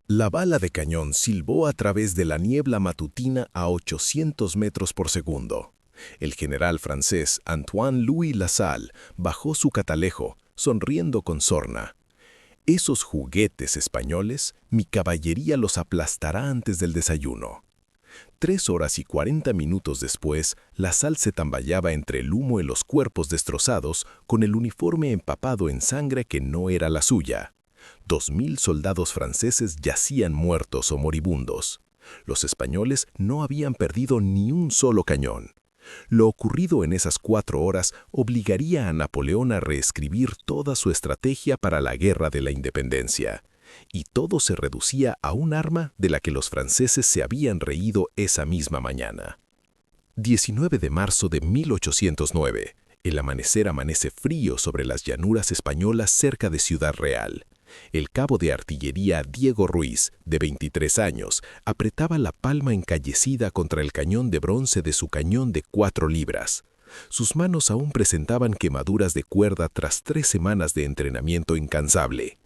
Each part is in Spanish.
La bala de cañón silbó a través de la niebla matutina a 800 metros por segundo. El general francés Antoine-Louis Lassalle bajó su catalejo, sonriendo con sorna. Esos juguetes españoles, mi caballería los aplastará antes del desayuno. 3 horas y 40 minutos después, Lassalle se tambaleaba entre el humo y los cuerpos destrozados, con el uniforme empapado en sangre que no era la suya. 2000 soldados franceses yacían muertos o moribundos. Los españoles no habían perdido ni un solo cañón. Lo ocurrido en esas 4 horas obligaría a Napoleón a reescribir toda su estrategia para la Guerra de la Independencia. Y todo se reducía a un arma de la que los franceses se habían reído esa misma mañana. 19 de marzo de 1809. El amanecer amanece frío sobre las llanuras españolas cerca de Ciudad Real. El cabo de artillería Diego Ruiz, de 23 años, apretaba la palma encallecida contra el cañón de bronce de su cañón de 4 libras. Sus manos aún presentaban quemaduras de cuerda tras 3 semanas de entrenamiento incansable.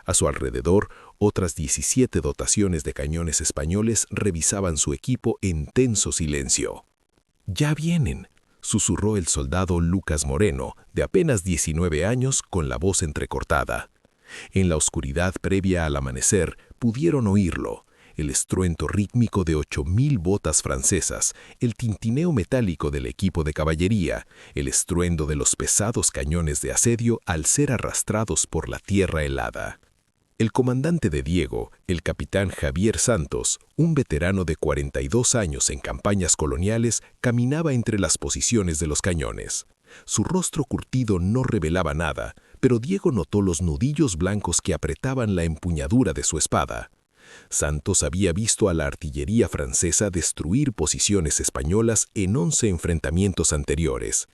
A su alrededor, otras 17 dotaciones de cañones españoles revisaban su equipo en tenso silencio. «¡Ya vienen!», susurró el soldado Lucas Moreno, de apenas 19 años, con la voz entrecortada. En la oscuridad previa al amanecer pudieron oírlo, el estruendo rítmico de 8000 botas francesas, el tintineo metálico del equipo de caballería, el estruendo de los pesados cañones de asedio al ser arrastrados por la tierra helada. El comandante de Diego, el capitán Javier Santos, un veterano de 42 años en campañas coloniales, caminaba entre las posiciones de los cañones. Su rostro curtido no revelaba nada, pero Diego notó los nudillos blancos que apretaban la empuñadura de su espada. Santos había visto a la artillería francesa destruir posiciones españolas en 11 enfrentamientos anteriores.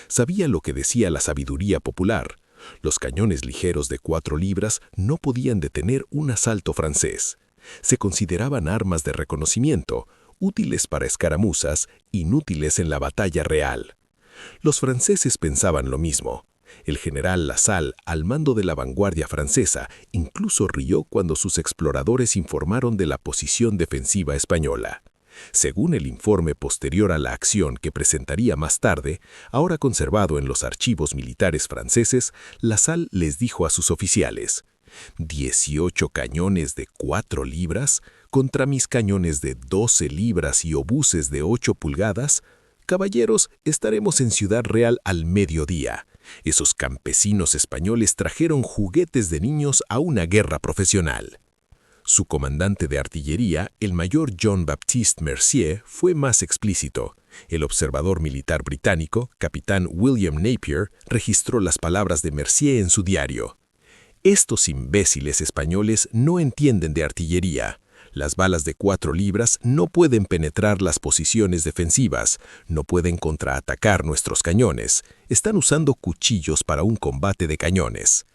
Sabía lo que decía la sabiduría popular. Los cañones ligeros de 4 libras no podían detener un asalto francés. Se consideraban armas de reconocimiento, útiles para escaramuzas, inútiles en la batalla real. Los franceses pensaban lo mismo. El general Lassalle, al mando de la vanguardia francesa, incluso rió cuando sus exploradores informaron de la posición defensiva española. Según el informe posterior a la acción que presentaría más tarde, ahora conservado en los archivos militares franceses, Lassalle les dijo a sus oficiales: «18 cañones de 4 libras contra mis cañones de 12 libras y obuses de 8 pulgadas. Caballeros, estaremos en Ciudad Real al mediodía. Esos campesinos españoles trajeron juguetes de niños a una guerra profesional». Su comandante de artillería, el mayor Jean-Baptiste Mercier, fue más explícito. El observador militar británico, capitán William Napier, registró las palabras de Mercier en su diario. «Estos imbéciles españoles no entienden de artillería. Las balas de 4 libras no pueden penetrar las posiciones defensivas, no pueden contraatacar nuestros cañones. Están usando cuchillos para un combate de cañones».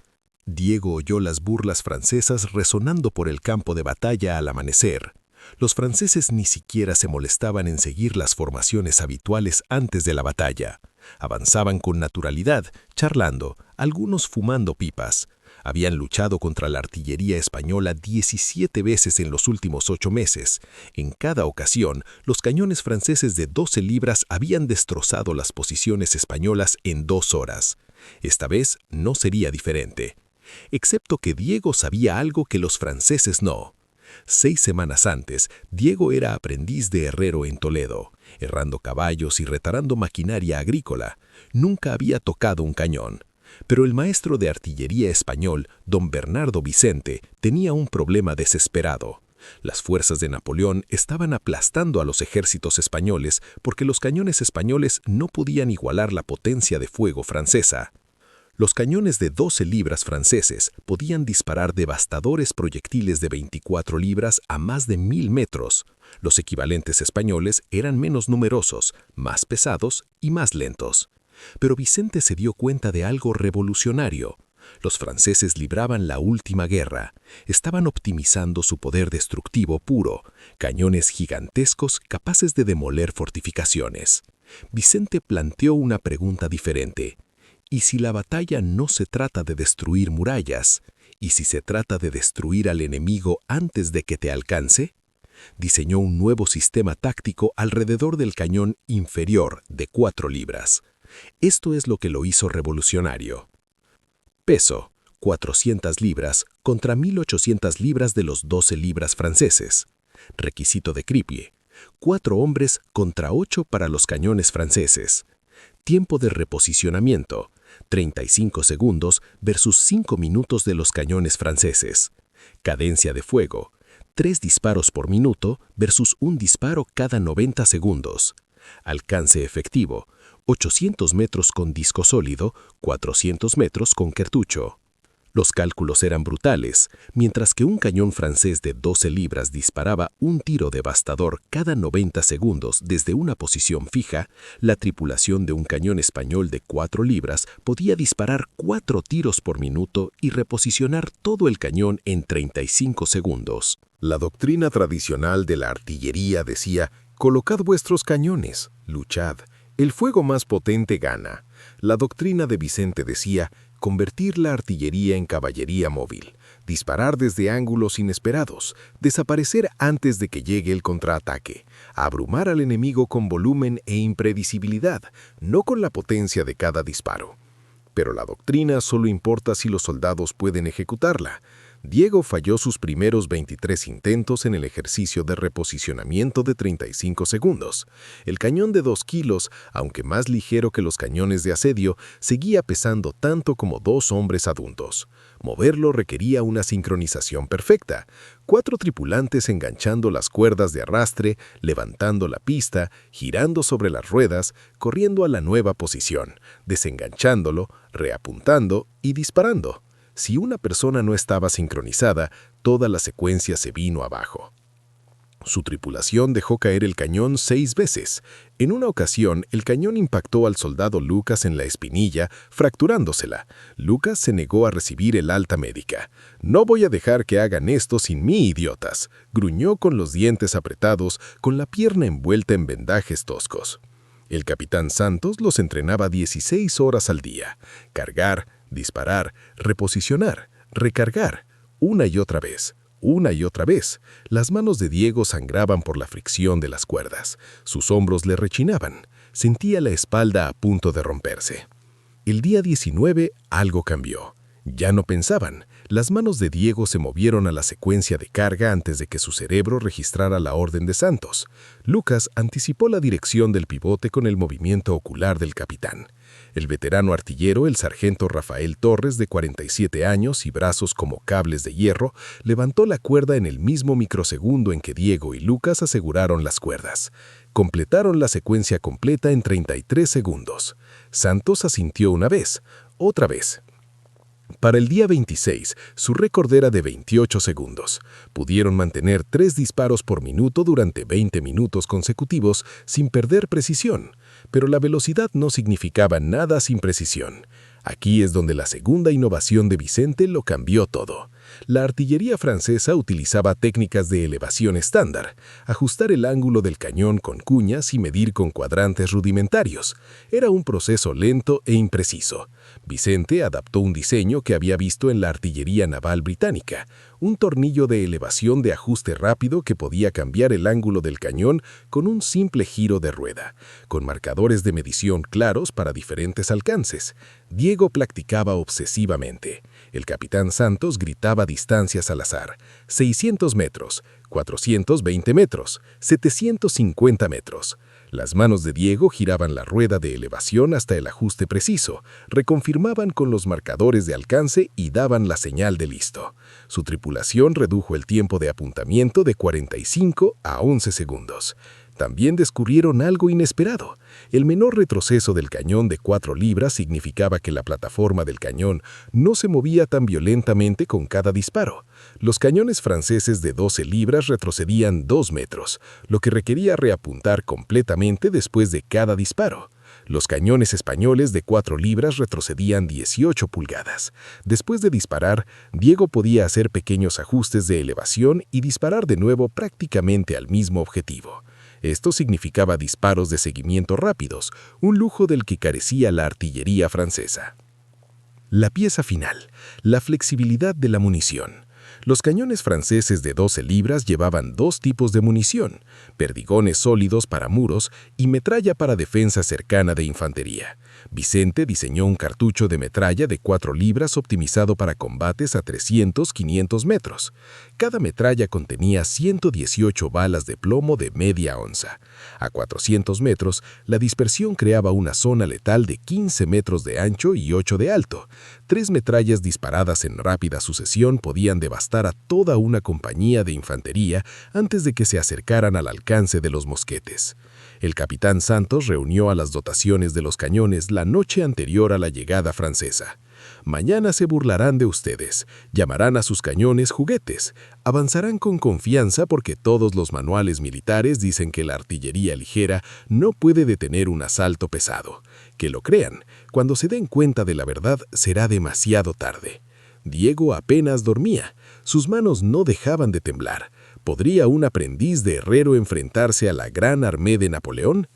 Diego oyó las burlas francesas resonando por el campo de batalla al amanecer. Los franceses ni siquiera se molestaban en seguir las formaciones habituales antes de la batalla. Avanzaban con naturalidad, charlando, algunos fumando pipas. Habían luchado contra la artillería española 17 veces en los últimos 8 meses. En cada ocasión, los cañones franceses de 12 libras habían destrozado las posiciones españolas en 2 horas. Esta vez no sería diferente. Excepto que Diego sabía algo que los franceses no. 6 semanas antes, Diego era aprendiz de herrero en Toledo, herrando caballos y retarando maquinaria agrícola. Nunca había tocado un cañón. Pero el maestro de artillería español, don Bernardo Vicente, tenía un problema desesperado. Las fuerzas de Napoleón estaban aplastando a los ejércitos españoles porque los cañones españoles no podían igualar la potencia de fuego francesa. Los cañones de 12 libras franceses podían disparar devastadores proyectiles de 24 libras a más de 1000 metros. Los equivalentes españoles eran menos numerosos, más pesados y más lentos. Pero Vicente se dio cuenta de algo revolucionario. Los franceses libraban la última guerra. Estaban optimizando su poder destructivo puro, cañones gigantescos capaces de demoler fortificaciones. Vicente planteó una pregunta diferente. ¿Y si la batalla no se trata de destruir murallas? ¿Y si se trata de destruir al enemigo antes de que te alcance? Diseñó un nuevo sistema táctico alrededor del cañón inferior de 4 libras. Esto es lo que lo hizo revolucionario. Peso: 400 libras contra 1800 libras de los 12 libras franceses. Requisito de Crippie: 4 hombres contra 8 para los cañones franceses. Tiempo de reposicionamiento: 35 segundos versus 5 minutos de los cañones franceses. Cadencia de fuego: 3 disparos por minuto versus un disparo cada 90 segundos. Alcance efectivo: 800 metros con disco sólido, 400 metros con cartucho. Los cálculos eran brutales. Mientras que un cañón francés de 12 libras disparaba un tiro devastador cada 90 segundos desde una posición fija, la tripulación de un cañón español de 4 libras podía disparar 4 tiros por minuto y reposicionar todo el cañón en 35 segundos. La doctrina tradicional de la artillería decía: colocad vuestros cañones, luchad, el fuego más potente gana. La doctrina de Vicente decía: convertir la artillería en caballería móvil, disparar desde ángulos inesperados, desaparecer antes de que llegue el contraataque, abrumar al enemigo con volumen e impredecibilidad, no con la potencia de cada disparo. Pero la doctrina solo importa si los soldados pueden ejecutarla. Diego falló sus primeros 23 intentos en el ejercicio de reposicionamiento de 35 segundos. El cañón de 2 kilos, aunque más ligero que los cañones de asedio, seguía pesando tanto como 2 hombres adultos. Moverlo requería una sincronización perfecta: 4 tripulantes enganchando las cuerdas de arrastre, levantando la pista, girando sobre las ruedas, corriendo a la nueva posición, desenganchándolo, reapuntando y disparando. Si una persona no estaba sincronizada, toda la secuencia se vino abajo. Su tripulación dejó caer el cañón 6 veces. En una ocasión, el cañón impactó al soldado Lucas en la espinilla, fracturándosela. Lucas se negó a recibir el alta médica. «No voy a dejar que hagan esto sin mí, idiotas», gruñó con los dientes apretados, con la pierna envuelta en vendajes toscos. El capitán Santos los entrenaba 16 horas al día. Cargar, disparar, reposicionar, recargar, una y otra vez. Una y otra vez. Las manos de Diego sangraban por la fricción de las cuerdas. Sus hombros le rechinaban. Sentía la espalda a punto de romperse. El día 19 algo cambió. Ya no pensaban. Las manos de Diego se movieron a la secuencia de carga antes de que su cerebro registrara la orden de Santos. Lucas anticipó la dirección del pivote con el movimiento ocular del capitán. El veterano artillero, el sargento Rafael Torres, de 47 años y brazos como cables de hierro, levantó la cuerda en el mismo microsegundo en que Diego y Lucas aseguraron las cuerdas. Completaron la secuencia completa en 33 segundos. Santos asintió una vez, otra vez. Para el día 26, su récord era de 28 segundos. Pudieron mantener 3 disparos por minuto durante 20 minutos consecutivos sin perder precisión. Pero la velocidad no significaba nada sin precisión. Aquí es donde la segunda innovación de Vicente lo cambió todo. La artillería francesa utilizaba técnicas de elevación estándar, ajustar el ángulo del cañón con cuñas y medir con cuadrantes rudimentarios. Era un proceso lento e impreciso. Vicente adaptó un diseño que había visto en la artillería naval británica, un tornillo de elevación de ajuste rápido que podía cambiar el ángulo del cañón con un simple giro de rueda, con marcadores de medición claros para diferentes alcances. Diego practicaba obsesivamente. El capitán Santos gritaba distancias al azar: 600 metros, 420 metros, 750 metros. Las manos de Diego giraban la rueda de elevación hasta el ajuste preciso, reconfirmaban con los marcadores de alcance y daban la señal de listo. Su tripulación redujo el tiempo de apuntamiento de 45 a 11 segundos. También descubrieron algo inesperado. El menor retroceso del cañón de 4 libras significaba que la plataforma del cañón no se movía tan violentamente con cada disparo. Los cañones franceses de 12 libras retrocedían 2 metros, lo que requería reapuntar completamente después de cada disparo. Los cañones españoles de 4 libras retrocedían 18 pulgadas. Después de disparar, Diego podía hacer pequeños ajustes de elevación y disparar de nuevo prácticamente al mismo objetivo. Esto significaba disparos de seguimiento rápidos, un lujo del que carecía la artillería francesa. La pieza final, la flexibilidad de la munición. Los cañones franceses de 12 libras llevaban dos tipos de munición, perdigones sólidos para muros y metralla para defensa cercana de infantería. Vicente diseñó un cartucho de metralla de 4 libras optimizado para combates a 300-500 metros. Cada metralla contenía 118 balas de plomo de media onza. A 400 metros, la dispersión creaba una zona letal de 15 metros de ancho y 8 de alto. 3 metrallas disparadas en rápida sucesión podían devastar a toda una compañía de infantería antes de que se acercaran al alcance de los mosquetes. El capitán Santos reunió a las dotaciones de los cañones la noche anterior a la llegada francesa. Mañana se burlarán de ustedes, llamarán a sus cañones juguetes, avanzarán con confianza porque todos los manuales militares dicen que la artillería ligera no puede detener un asalto pesado. Que lo crean, cuando se den cuenta de la verdad será demasiado tarde. Diego apenas dormía, sus manos no dejaban de temblar. ¿Podría un aprendiz de herrero enfrentarse a la gran armée de Napoleón?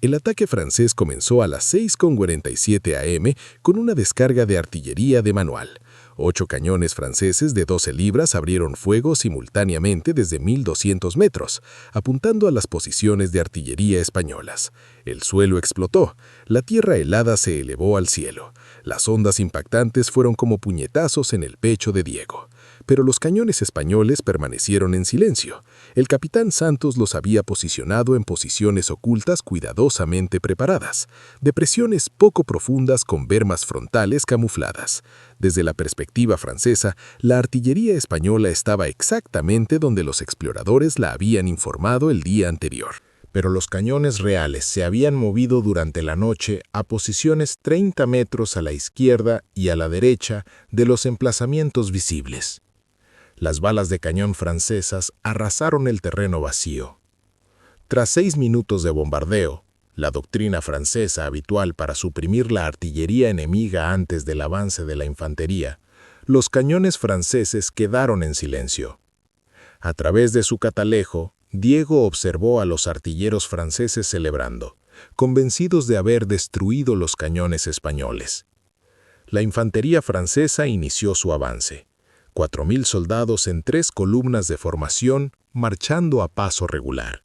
El ataque francés comenzó a las 6:47 am con una descarga de artillería de manual. 8 cañones franceses de 12 libras abrieron fuego simultáneamente desde 1.200 metros, apuntando a las posiciones de artillería españolas. El suelo explotó, la tierra helada se elevó al cielo. Las ondas impactantes fueron como puñetazos en el pecho de Diego. Pero los cañones españoles permanecieron en silencio. El capitán Santos los había posicionado en posiciones ocultas cuidadosamente preparadas, depresiones poco profundas con bermas frontales camufladas. Desde la perspectiva francesa, la artillería española estaba exactamente donde los exploradores la habían informado el día anterior. Pero los cañones reales se habían movido durante la noche a posiciones 30 metros a la izquierda y a la derecha de los emplazamientos visibles. Las balas de cañón francesas arrasaron el terreno vacío. Tras 6 minutos de bombardeo, la doctrina francesa habitual para suprimir la artillería enemiga antes del avance de la infantería, los cañones franceses quedaron en silencio. A través de su catalejo, Diego observó a los artilleros franceses celebrando, convencidos de haber destruido los cañones españoles. La infantería francesa inició su avance. 4.000 soldados en 3 columnas de formación marchando a paso regular.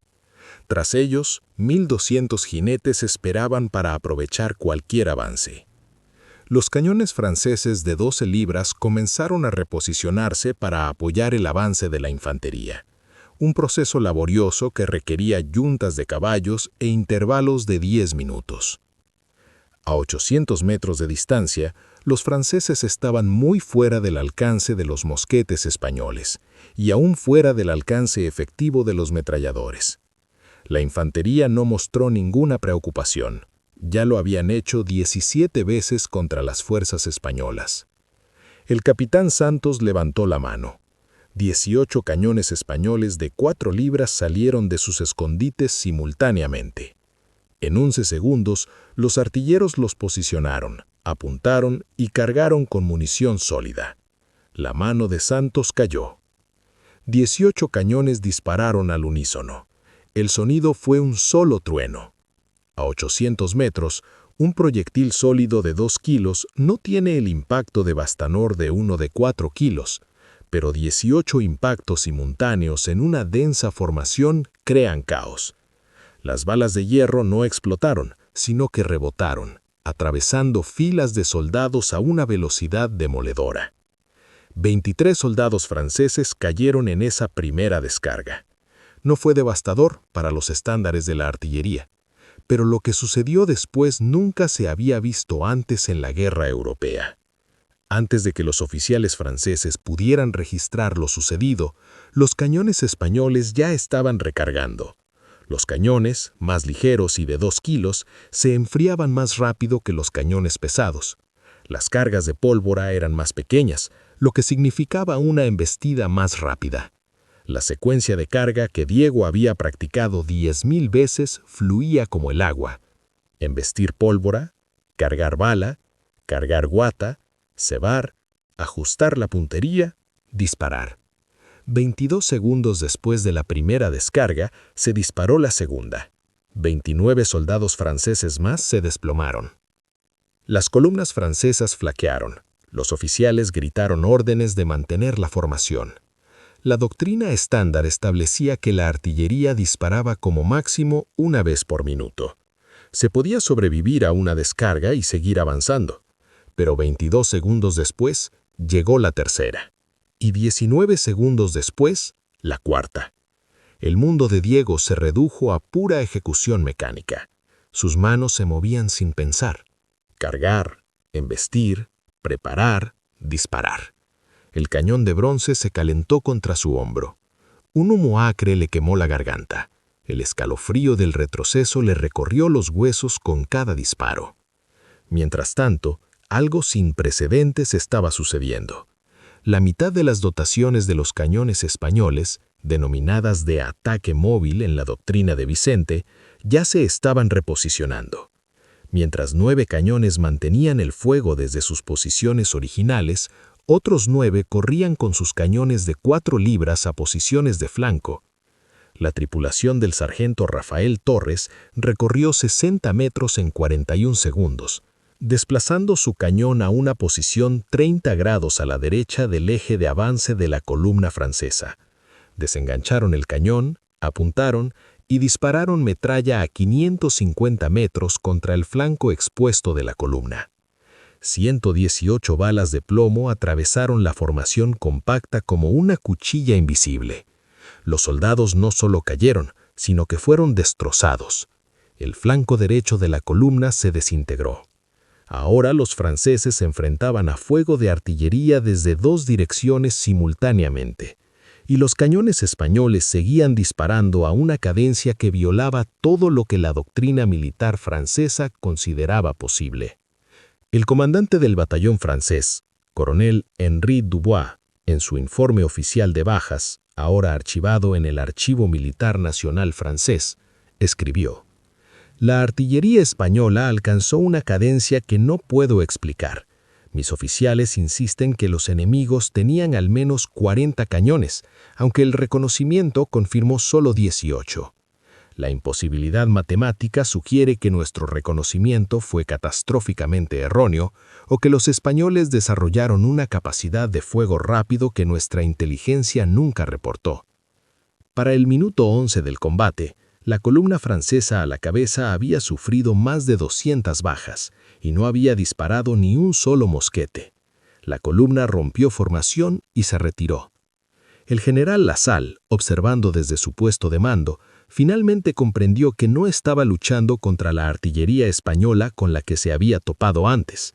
Tras ellos, 1.200 jinetes esperaban para aprovechar cualquier avance. Los cañones franceses de 12 libras comenzaron a reposicionarse para apoyar el avance de la infantería. Un proceso laborioso que requería yuntas de caballos e intervalos de 10 minutos. A 800 metros de distancia, los franceses estaban muy fuera del alcance de los mosquetes españoles y aún fuera del alcance efectivo de los metralladores. La infantería no mostró ninguna preocupación. Ya lo habían hecho 17 veces contra las fuerzas españolas. El capitán Santos levantó la mano. 18 cañones españoles de 4 libras salieron de sus escondites simultáneamente. En 11 segundos, los artilleros los posicionaron, apuntaron y cargaron con munición sólida. La mano de Santos cayó. 18 cañones dispararon al unísono. El sonido fue un solo trueno. A 800 metros, un proyectil sólido de 2 kilos no tiene el impacto devastador de uno de 4 kilos, pero 18 impactos simultáneos en una densa formación crean caos. Las balas de hierro no explotaron, sino que rebotaron, atravesando filas de soldados a una velocidad demoledora. 23 soldados franceses cayeron en esa primera descarga. No fue devastador para los estándares de la artillería, pero lo que sucedió después nunca se había visto antes en la guerra europea. Antes de que los oficiales franceses pudieran registrar lo sucedido, los cañones españoles ya estaban recargando. Los cañones, más ligeros y de 2 kilos, se enfriaban más rápido que los cañones pesados. Las cargas de pólvora eran más pequeñas, lo que significaba una embestida más rápida. La secuencia de carga que Diego había practicado 10.000 veces fluía como el agua. Embestir pólvora, cargar bala, cargar guata, cebar, ajustar la puntería, disparar. 22 segundos después de la primera descarga, se disparó la segunda. 29 soldados franceses más se desplomaron. Las columnas francesas flaquearon. Los oficiales gritaron órdenes de mantener la formación. La doctrina estándar establecía que la artillería disparaba como máximo una vez por minuto. Se podía sobrevivir a una descarga y seguir avanzando, pero 22 segundos después llegó la tercera, y 19 segundos después, la cuarta. El mundo de Diego se redujo a pura ejecución mecánica. Sus manos se movían sin pensar. Cargar, embestir, preparar, disparar. El cañón de bronce se calentó contra su hombro. Un humo acre le quemó la garganta. El escalofrío del retroceso le recorrió los huesos con cada disparo. Mientras tanto, algo sin precedentes estaba sucediendo. La mitad de las dotaciones de los cañones españoles, denominadas de ataque móvil en la doctrina de Vicente, ya se estaban reposicionando. Mientras 9 cañones mantenían el fuego desde sus posiciones originales, otros 9 corrían con sus cañones de 4 libras a posiciones de flanco. La tripulación del sargento Rafael Torres recorrió 60 metros en 41 segundos, desplazando su cañón a una posición 30 grados a la derecha del eje de avance de la columna francesa. Desengancharon el cañón, apuntaron y dispararon metralla a 550 metros contra el flanco expuesto de la columna. 118 balas de plomo atravesaron la formación compacta como una cuchilla invisible. Los soldados no solo cayeron, sino que fueron destrozados. El flanco derecho de la columna se desintegró. Ahora los franceses se enfrentaban a fuego de artillería desde 2 direcciones simultáneamente, y los cañones españoles seguían disparando a una cadencia que violaba todo lo que la doctrina militar francesa consideraba posible. El comandante del batallón francés, coronel Henri Dubois, en su informe oficial de bajas, ahora archivado en el Archivo Militar Nacional francés, escribió: «La artillería española alcanzó una cadencia que no puedo explicar. Mis oficiales insisten que los enemigos tenían al menos 40 cañones, aunque el reconocimiento confirmó solo 18. La imposibilidad matemática sugiere que nuestro reconocimiento fue catastróficamente erróneo o que los españoles desarrollaron una capacidad de fuego rápido que nuestra inteligencia nunca reportó». Para el minuto 11 del combate, la columna francesa a la cabeza había sufrido más de 200 bajas y no había disparado ni un solo mosquete. La columna rompió formación y se retiró. El general Lasalle, observando desde su puesto de mando, finalmente comprendió que no estaba luchando contra la artillería española con la que se había topado antes.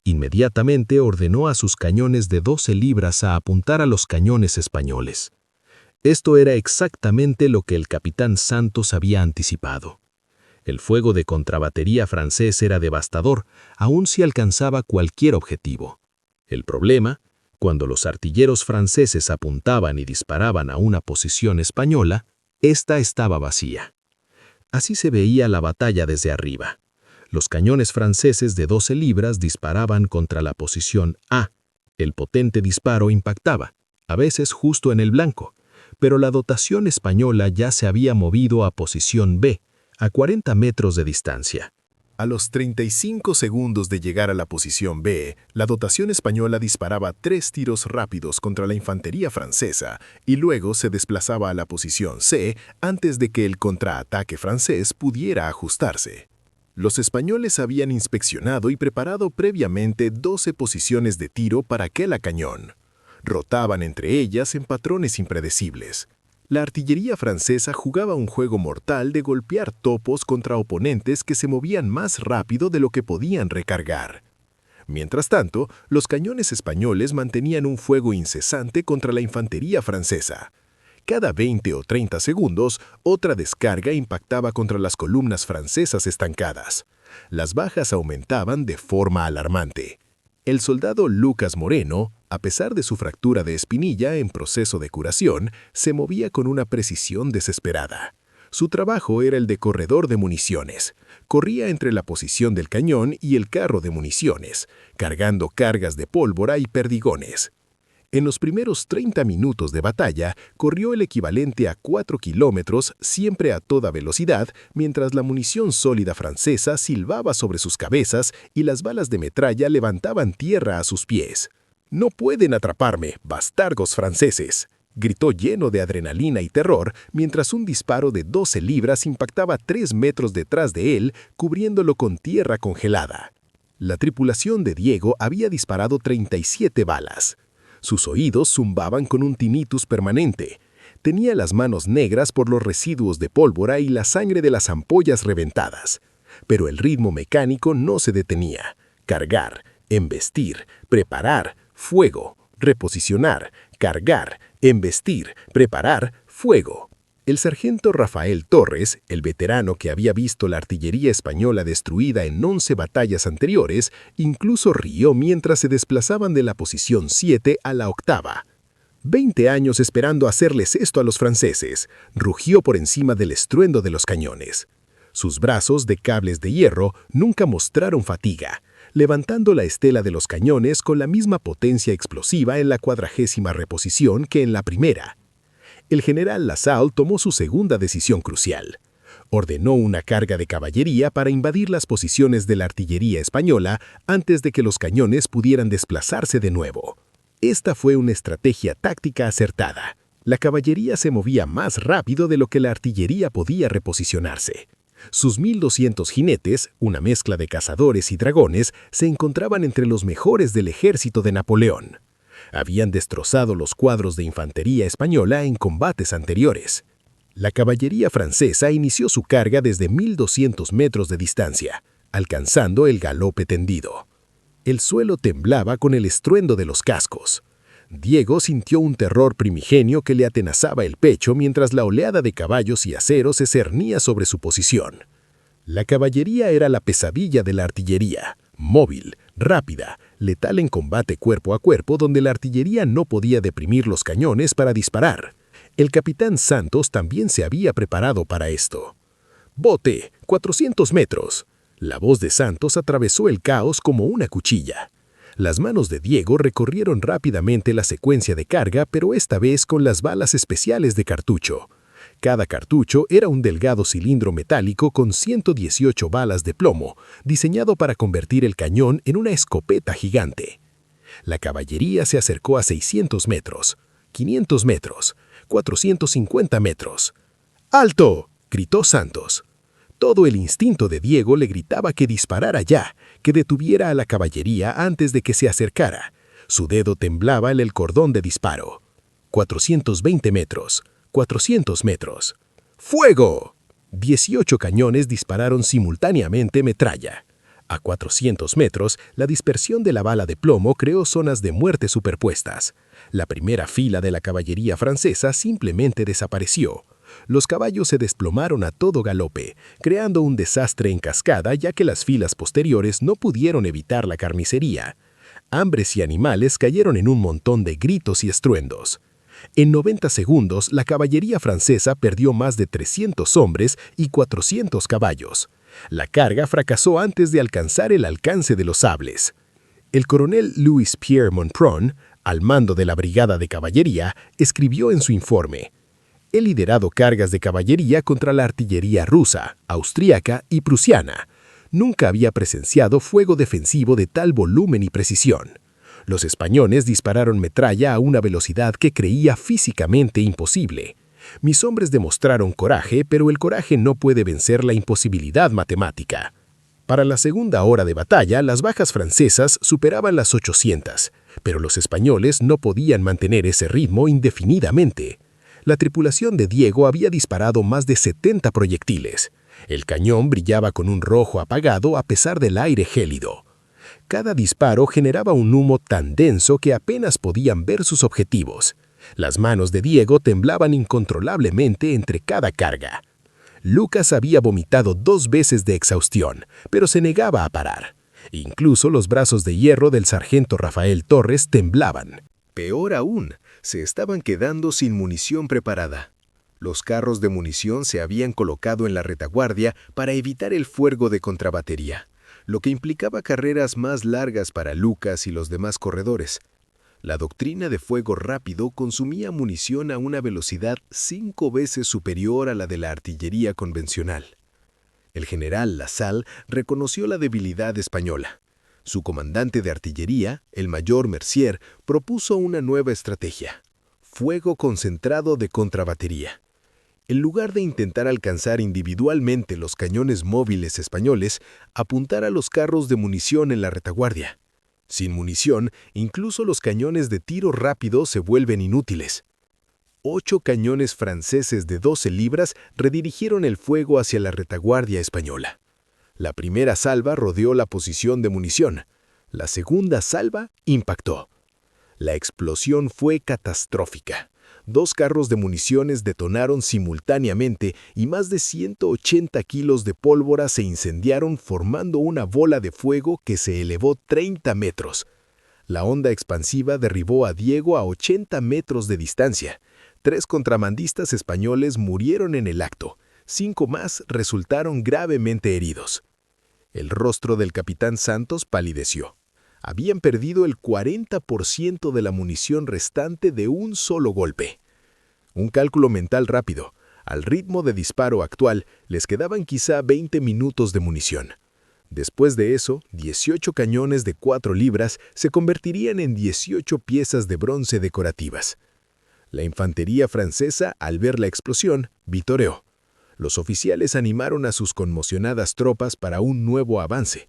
Inmediatamente ordenó a sus cañones de 12 libras a apuntar a los cañones españoles. Esto era exactamente lo que el capitán Santos había anticipado. El fuego de contrabatería francés era devastador, aun si alcanzaba cualquier objetivo. El problema, cuando los artilleros franceses apuntaban y disparaban a una posición española, esta estaba vacía. Así se veía la batalla desde arriba. Los cañones franceses de 12 libras disparaban contra la posición A. El potente disparo impactaba, a veces justo en el blanco, pero la dotación española ya se había movido a posición B, a 40 metros de distancia. A los 35 segundos de llegar a la posición B, la dotación española disparaba 3 tiros rápidos contra la infantería francesa y luego se desplazaba a la posición C antes de que el contraataque francés pudiera ajustarse. Los españoles habían inspeccionado y preparado previamente 12 posiciones de tiro para aquel cañón. Rotaban entre ellas en patrones impredecibles. La artillería francesa jugaba un juego mortal de golpear topos contra oponentes que se movían más rápido de lo que podían recargar. Mientras tanto, los cañones españoles mantenían un fuego incesante contra la infantería francesa. Cada 20 o 30 segundos, otra descarga impactaba contra las columnas francesas estancadas. Las bajas aumentaban de forma alarmante. El soldado Lucas Moreno, a pesar de su fractura de espinilla en proceso de curación, se movía con una precisión desesperada. Su trabajo era el de corredor de municiones. Corría entre la posición del cañón y el carro de municiones, cargando cargas de pólvora y perdigones. En los primeros 30 minutos de batalla, corrió el equivalente a 4 kilómetros, siempre a toda velocidad, mientras la munición sólida francesa silbaba sobre sus cabezas y las balas de metralla levantaban tierra a sus pies. «No pueden atraparme, bastardos franceses», gritó lleno de adrenalina y terror, mientras un disparo de 12 libras impactaba 3 metros detrás de él, cubriéndolo con tierra congelada. La tripulación de Diego había disparado 37 balas. Sus oídos zumbaban con un tinnitus permanente. Tenía las manos negras por los residuos de pólvora y la sangre de las ampollas reventadas. Pero el ritmo mecánico no se detenía. Cargar, embestir, preparar, fuego, reposicionar, cargar, embestir, preparar, fuego. El sargento Rafael Torres, el veterano que había visto la artillería española destruida en 11 batallas anteriores, incluso rió mientras se desplazaban de la posición 7 a la 8ª. 20 años esperando hacerles esto a los franceses, rugió por encima del estruendo de los cañones. Sus brazos de cables de hierro nunca mostraron fatiga, levantando la estela de los cañones con la misma potencia explosiva en la 40ª reposición que en la primera. El general Lasalle tomó su segunda decisión crucial. Ordenó una carga de caballería para invadir las posiciones de la artillería española antes de que los cañones pudieran desplazarse de nuevo. Esta fue una estrategia táctica acertada. La caballería se movía más rápido de lo que la artillería podía reposicionarse. Sus 1.200 jinetes, una mezcla de cazadores y dragones, se encontraban entre los mejores del ejército de Napoleón. Habían destrozado los cuadros de infantería española en combates anteriores. La caballería francesa inició su carga desde 1.200 metros de distancia, alcanzando el galope tendido. El suelo temblaba con el estruendo de los cascos. Diego sintió un terror primigenio que le atenazaba el pecho mientras la oleada de caballos y acero se cernía sobre su posición. La caballería era la pesadilla de la artillería, móvil, rápida, letal en combate cuerpo a cuerpo donde la artillería no podía deprimir los cañones para disparar. El capitán Santos también se había preparado para esto. «Bote, 400 metros». La voz de Santos atravesó el caos como una cuchilla. Las manos de Diego recorrieron rápidamente la secuencia de carga, pero esta vez con las balas especiales de cartucho. Cada cartucho era un delgado cilindro metálico con 118 balas de plomo, diseñado para convertir el cañón en una escopeta gigante. La caballería se acercó a 600 metros, 500 metros, 450 metros. «¡Alto!», gritó Santos. Todo el instinto de Diego le gritaba que disparara ya, que detuviera a la caballería antes de que se acercara. Su dedo temblaba en el cordón de disparo. 420 metros. 400 metros. ¡Fuego! 18 cañones dispararon simultáneamente metralla. A 400 metros, la dispersión de la bala de plomo creó zonas de muerte superpuestas. La primera fila de la caballería francesa simplemente desapareció. Los caballos se desplomaron a todo galope, creando un desastre en cascada ya que las filas posteriores no pudieron evitar la carnicería. Hambres y animales cayeron en un montón de gritos y estruendos. En 90 segundos, la caballería francesa perdió más de 300 hombres y 400 caballos. La carga fracasó antes de alcanzar el alcance de los sables. El coronel Louis-Pierre Montpron, al mando de la brigada de caballería, escribió en su informe: «He liderado cargas de caballería contra la artillería rusa, austríaca y prusiana. Nunca había presenciado fuego defensivo de tal volumen y precisión. Los españoles dispararon metralla a una velocidad que creía físicamente imposible. Mis hombres demostraron coraje, pero el coraje no puede vencer la imposibilidad matemática». Para la segunda hora de batalla, las bajas francesas superaban las 800, pero los españoles no podían mantener ese ritmo indefinidamente. La tripulación de Diego había disparado más de 70 proyectiles. El cañón brillaba con un rojo apagado a pesar del aire gélido. Cada disparo generaba un humo tan denso que apenas podían ver sus objetivos. Las manos de Diego temblaban incontrolablemente entre cada carga. Lucas había vomitado 2 veces de exhaustión, pero se negaba a parar. Incluso los brazos de hierro del sargento Rafael Torres temblaban. Peor aún, se estaban quedando sin munición preparada. Los carros de munición se habían colocado en la retaguardia para evitar el fuego de contrabatería, lo que implicaba carreras más largas para Lucas y los demás corredores. La doctrina de fuego rápido consumía munición a una velocidad 5 veces superior a la de la artillería convencional. El general Lasalle reconoció la debilidad española. Su comandante de artillería, el mayor Mercier, propuso una nueva estrategia: fuego concentrado de contrabatería. En lugar de intentar alcanzar individualmente los cañones móviles españoles, apuntar a los carros de munición en la retaguardia. Sin munición, incluso los cañones de tiro rápido se vuelven inútiles. 8 cañones franceses de 12 libras redirigieron el fuego hacia la retaguardia española. La primera salva rodeó la posición de munición. La segunda salva impactó. La explosión fue catastrófica. 2 carros de municiones detonaron simultáneamente y más de 180 kilos de pólvora se incendiaron formando una bola de fuego que se elevó 30 metros. La onda expansiva derribó a Diego a 80 metros de distancia. 3 contrabandistas españoles murieron en el acto. 5 más resultaron gravemente heridos. El rostro del capitán Santos palideció. Habían perdido el 40% de la munición restante de un solo golpe. Un cálculo mental rápido. Al ritmo de disparo actual, les quedaban quizá 20 minutos de munición. Después de eso, 18 cañones de 4 libras se convertirían en 18 piezas de bronce decorativas. La infantería francesa, al ver la explosión, vitoreó. Los oficiales animaron a sus conmocionadas tropas para un nuevo avance.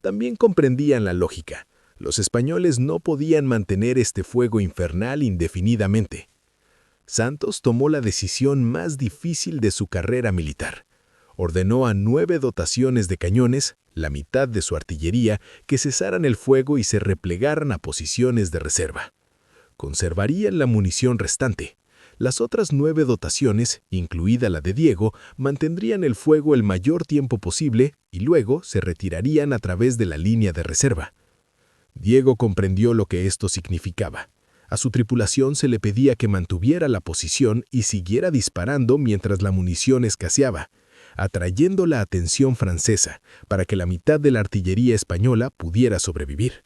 También comprendían la lógica. Los españoles no podían mantener este fuego infernal indefinidamente. Santos tomó la decisión más difícil de su carrera militar. Ordenó a 9 dotaciones de cañones, la mitad de su artillería, que cesaran el fuego y se replegaran a posiciones de reserva. Conservarían la munición restante. Las otras 9 dotaciones, incluida la de Diego, mantendrían el fuego el mayor tiempo posible y luego se retirarían a través de la línea de reserva. Diego comprendió lo que esto significaba. A su tripulación se le pedía que mantuviera la posición y siguiera disparando mientras la munición escaseaba, atrayendo la atención francesa para que la mitad de la artillería española pudiera sobrevivir.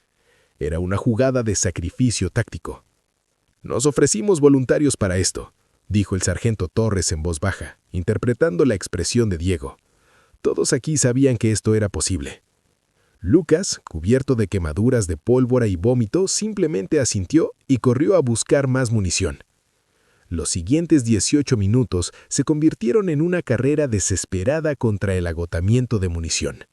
Era una jugada de sacrificio táctico. «Nos ofrecimos voluntarios para esto», dijo el sargento Torres en voz baja, interpretando la expresión de Diego. Todos aquí sabían que esto era posible. Lucas, cubierto de quemaduras de pólvora y vómito, simplemente asintió y corrió a buscar más munición. Los siguientes 18 minutos se convirtieron en una carrera desesperada contra el agotamiento de munición.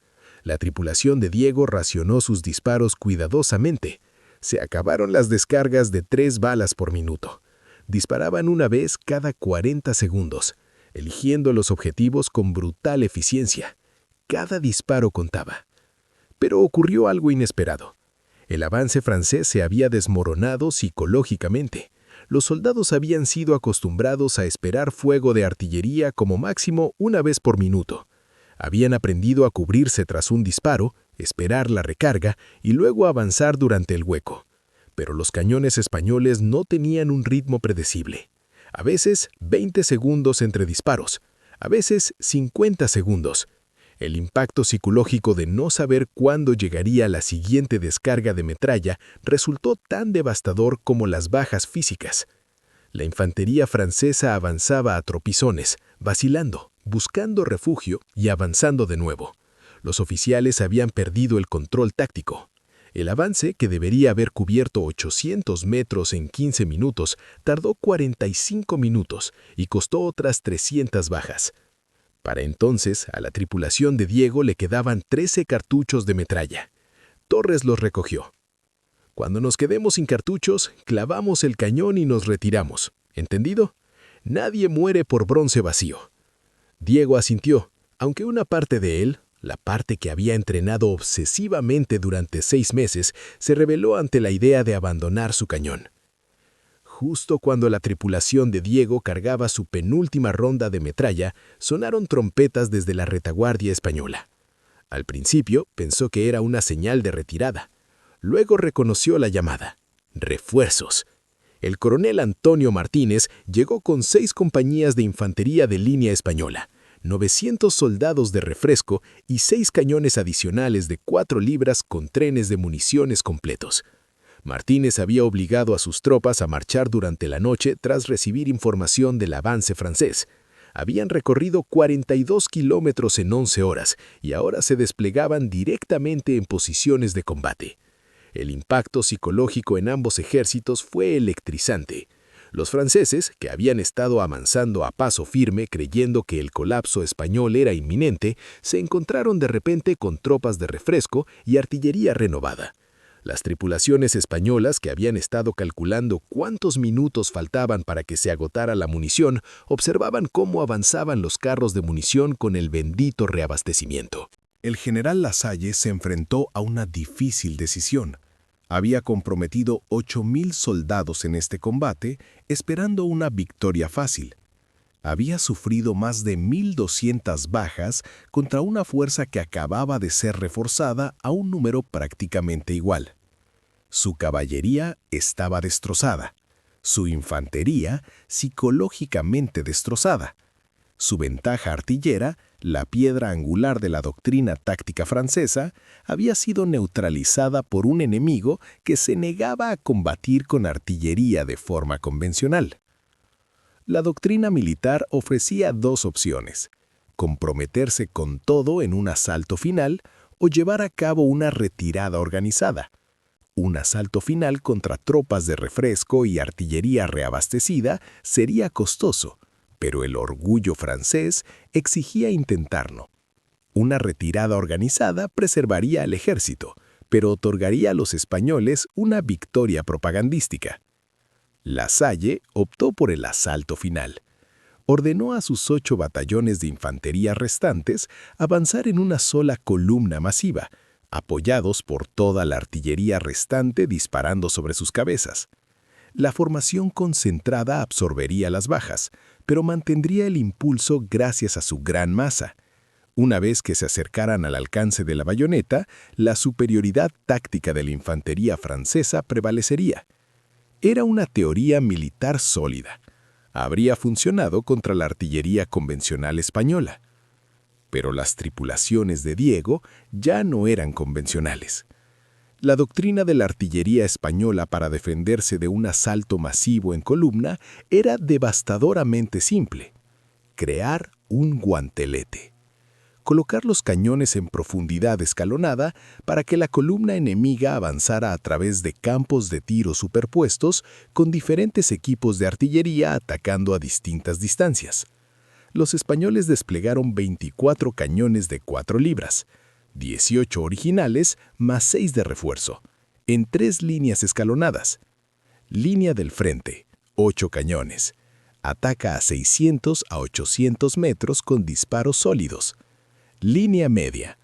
La tripulación de Diego racionó sus disparos cuidadosamente. Se acabaron las descargas de 3 balas por minuto. Disparaban una vez cada 40 segundos, eligiendo los objetivos con brutal eficiencia. Cada disparo contaba. Pero ocurrió algo inesperado. El avance francés se había desmoronado psicológicamente. Los soldados habían sido acostumbrados a esperar fuego de artillería como máximo una vez por minuto. Habían aprendido a cubrirse tras un disparo, esperar la recarga y luego avanzar durante el hueco. Pero los cañones españoles no tenían un ritmo predecible. A veces 20 segundos entre disparos, a veces 50 segundos. El impacto psicológico de no saber cuándo llegaría la siguiente descarga de metralla resultó tan devastador como las bajas físicas. La infantería francesa avanzaba a tropizones, vacilando, buscando refugio y avanzando de nuevo. Los oficiales habían perdido el control táctico. El avance, que debería haber cubierto 800 metros en 15 minutos, tardó 45 minutos y costó otras 300 bajas. Para entonces, a la tripulación de Diego le quedaban 13 cartuchos de metralla. Torres los recogió. «Cuando nos quedemos sin cartuchos, clavamos el cañón y nos retiramos. ¿Entendido? Nadie muere por bronce vacío». Diego asintió, aunque una parte de él, la parte que había entrenado obsesivamente durante 6 meses, se rebeló ante la idea de abandonar su cañón. Justo cuando la tripulación de Diego cargaba su penúltima ronda de metralla, sonaron trompetas desde la retaguardia española. Al principio pensó que era una señal de retirada. Luego reconoció la llamada. ¡Refuerzos! El coronel Antonio Martínez llegó con 6 compañías de infantería de línea española, 900 soldados de refresco y 6 cañones adicionales de 4 libras con trenes de municiones completos. Martínez había obligado a sus tropas a marchar durante la noche tras recibir información del avance francés. Habían recorrido 42 kilómetros en 11 horas y ahora se desplegaban directamente en posiciones de combate. El impacto psicológico en ambos ejércitos fue electrizante. Los franceses, que habían estado avanzando a paso firme creyendo que el colapso español era inminente, se encontraron de repente con tropas de refresco y artillería renovada. Las tripulaciones españolas, que habían estado calculando cuántos minutos faltaban para que se agotara la munición, observaban cómo avanzaban los carros de munición con el bendito reabastecimiento. El general Lasalle se enfrentó a una difícil decisión. Había comprometido 8.000 soldados en este combate, esperando una victoria fácil. Había sufrido más de 1.200 bajas contra una fuerza que acababa de ser reforzada a un número prácticamente igual. Su caballería estaba destrozada, su infantería psicológicamente destrozada. Su ventaja artillera, la piedra angular de la doctrina táctica francesa, había sido neutralizada por un enemigo que se negaba a combatir con artillería de forma convencional. La doctrina militar ofrecía dos opciones: comprometerse con todo en un asalto final o llevar a cabo una retirada organizada. Un asalto final contra tropas de refresco y artillería reabastecida sería costoso, pero el orgullo francés exigía intentarlo. Una retirada organizada preservaría al ejército, pero otorgaría a los españoles una victoria propagandística. Lasalle optó por el asalto final. Ordenó a sus 8 batallones de infantería restantes avanzar en una sola columna masiva, apoyados por toda la artillería restante disparando sobre sus cabezas. La formación concentrada absorbería las bajas, pero mantendría el impulso gracias a su gran masa. Una vez que se acercaran al alcance de la bayoneta, la superioridad táctica de la infantería francesa prevalecería. Era una teoría militar sólida. Habría funcionado contra la artillería convencional española. Pero las tripulaciones de Diego ya no eran convencionales. La doctrina de la artillería española para defenderse de un asalto masivo en columna era devastadoramente simple: crear un guantelete. Colocar los cañones en profundidad escalonada para que la columna enemiga avanzara a través de campos de tiro superpuestos con diferentes equipos de artillería atacando a distintas distancias. Los españoles desplegaron 24 cañones de 4 libras, 18 originales más 6 de refuerzo, en 3 líneas escalonadas. Línea del frente, 8 cañones. Ataca a 600 a 800 metros con disparos sólidos. Línea media,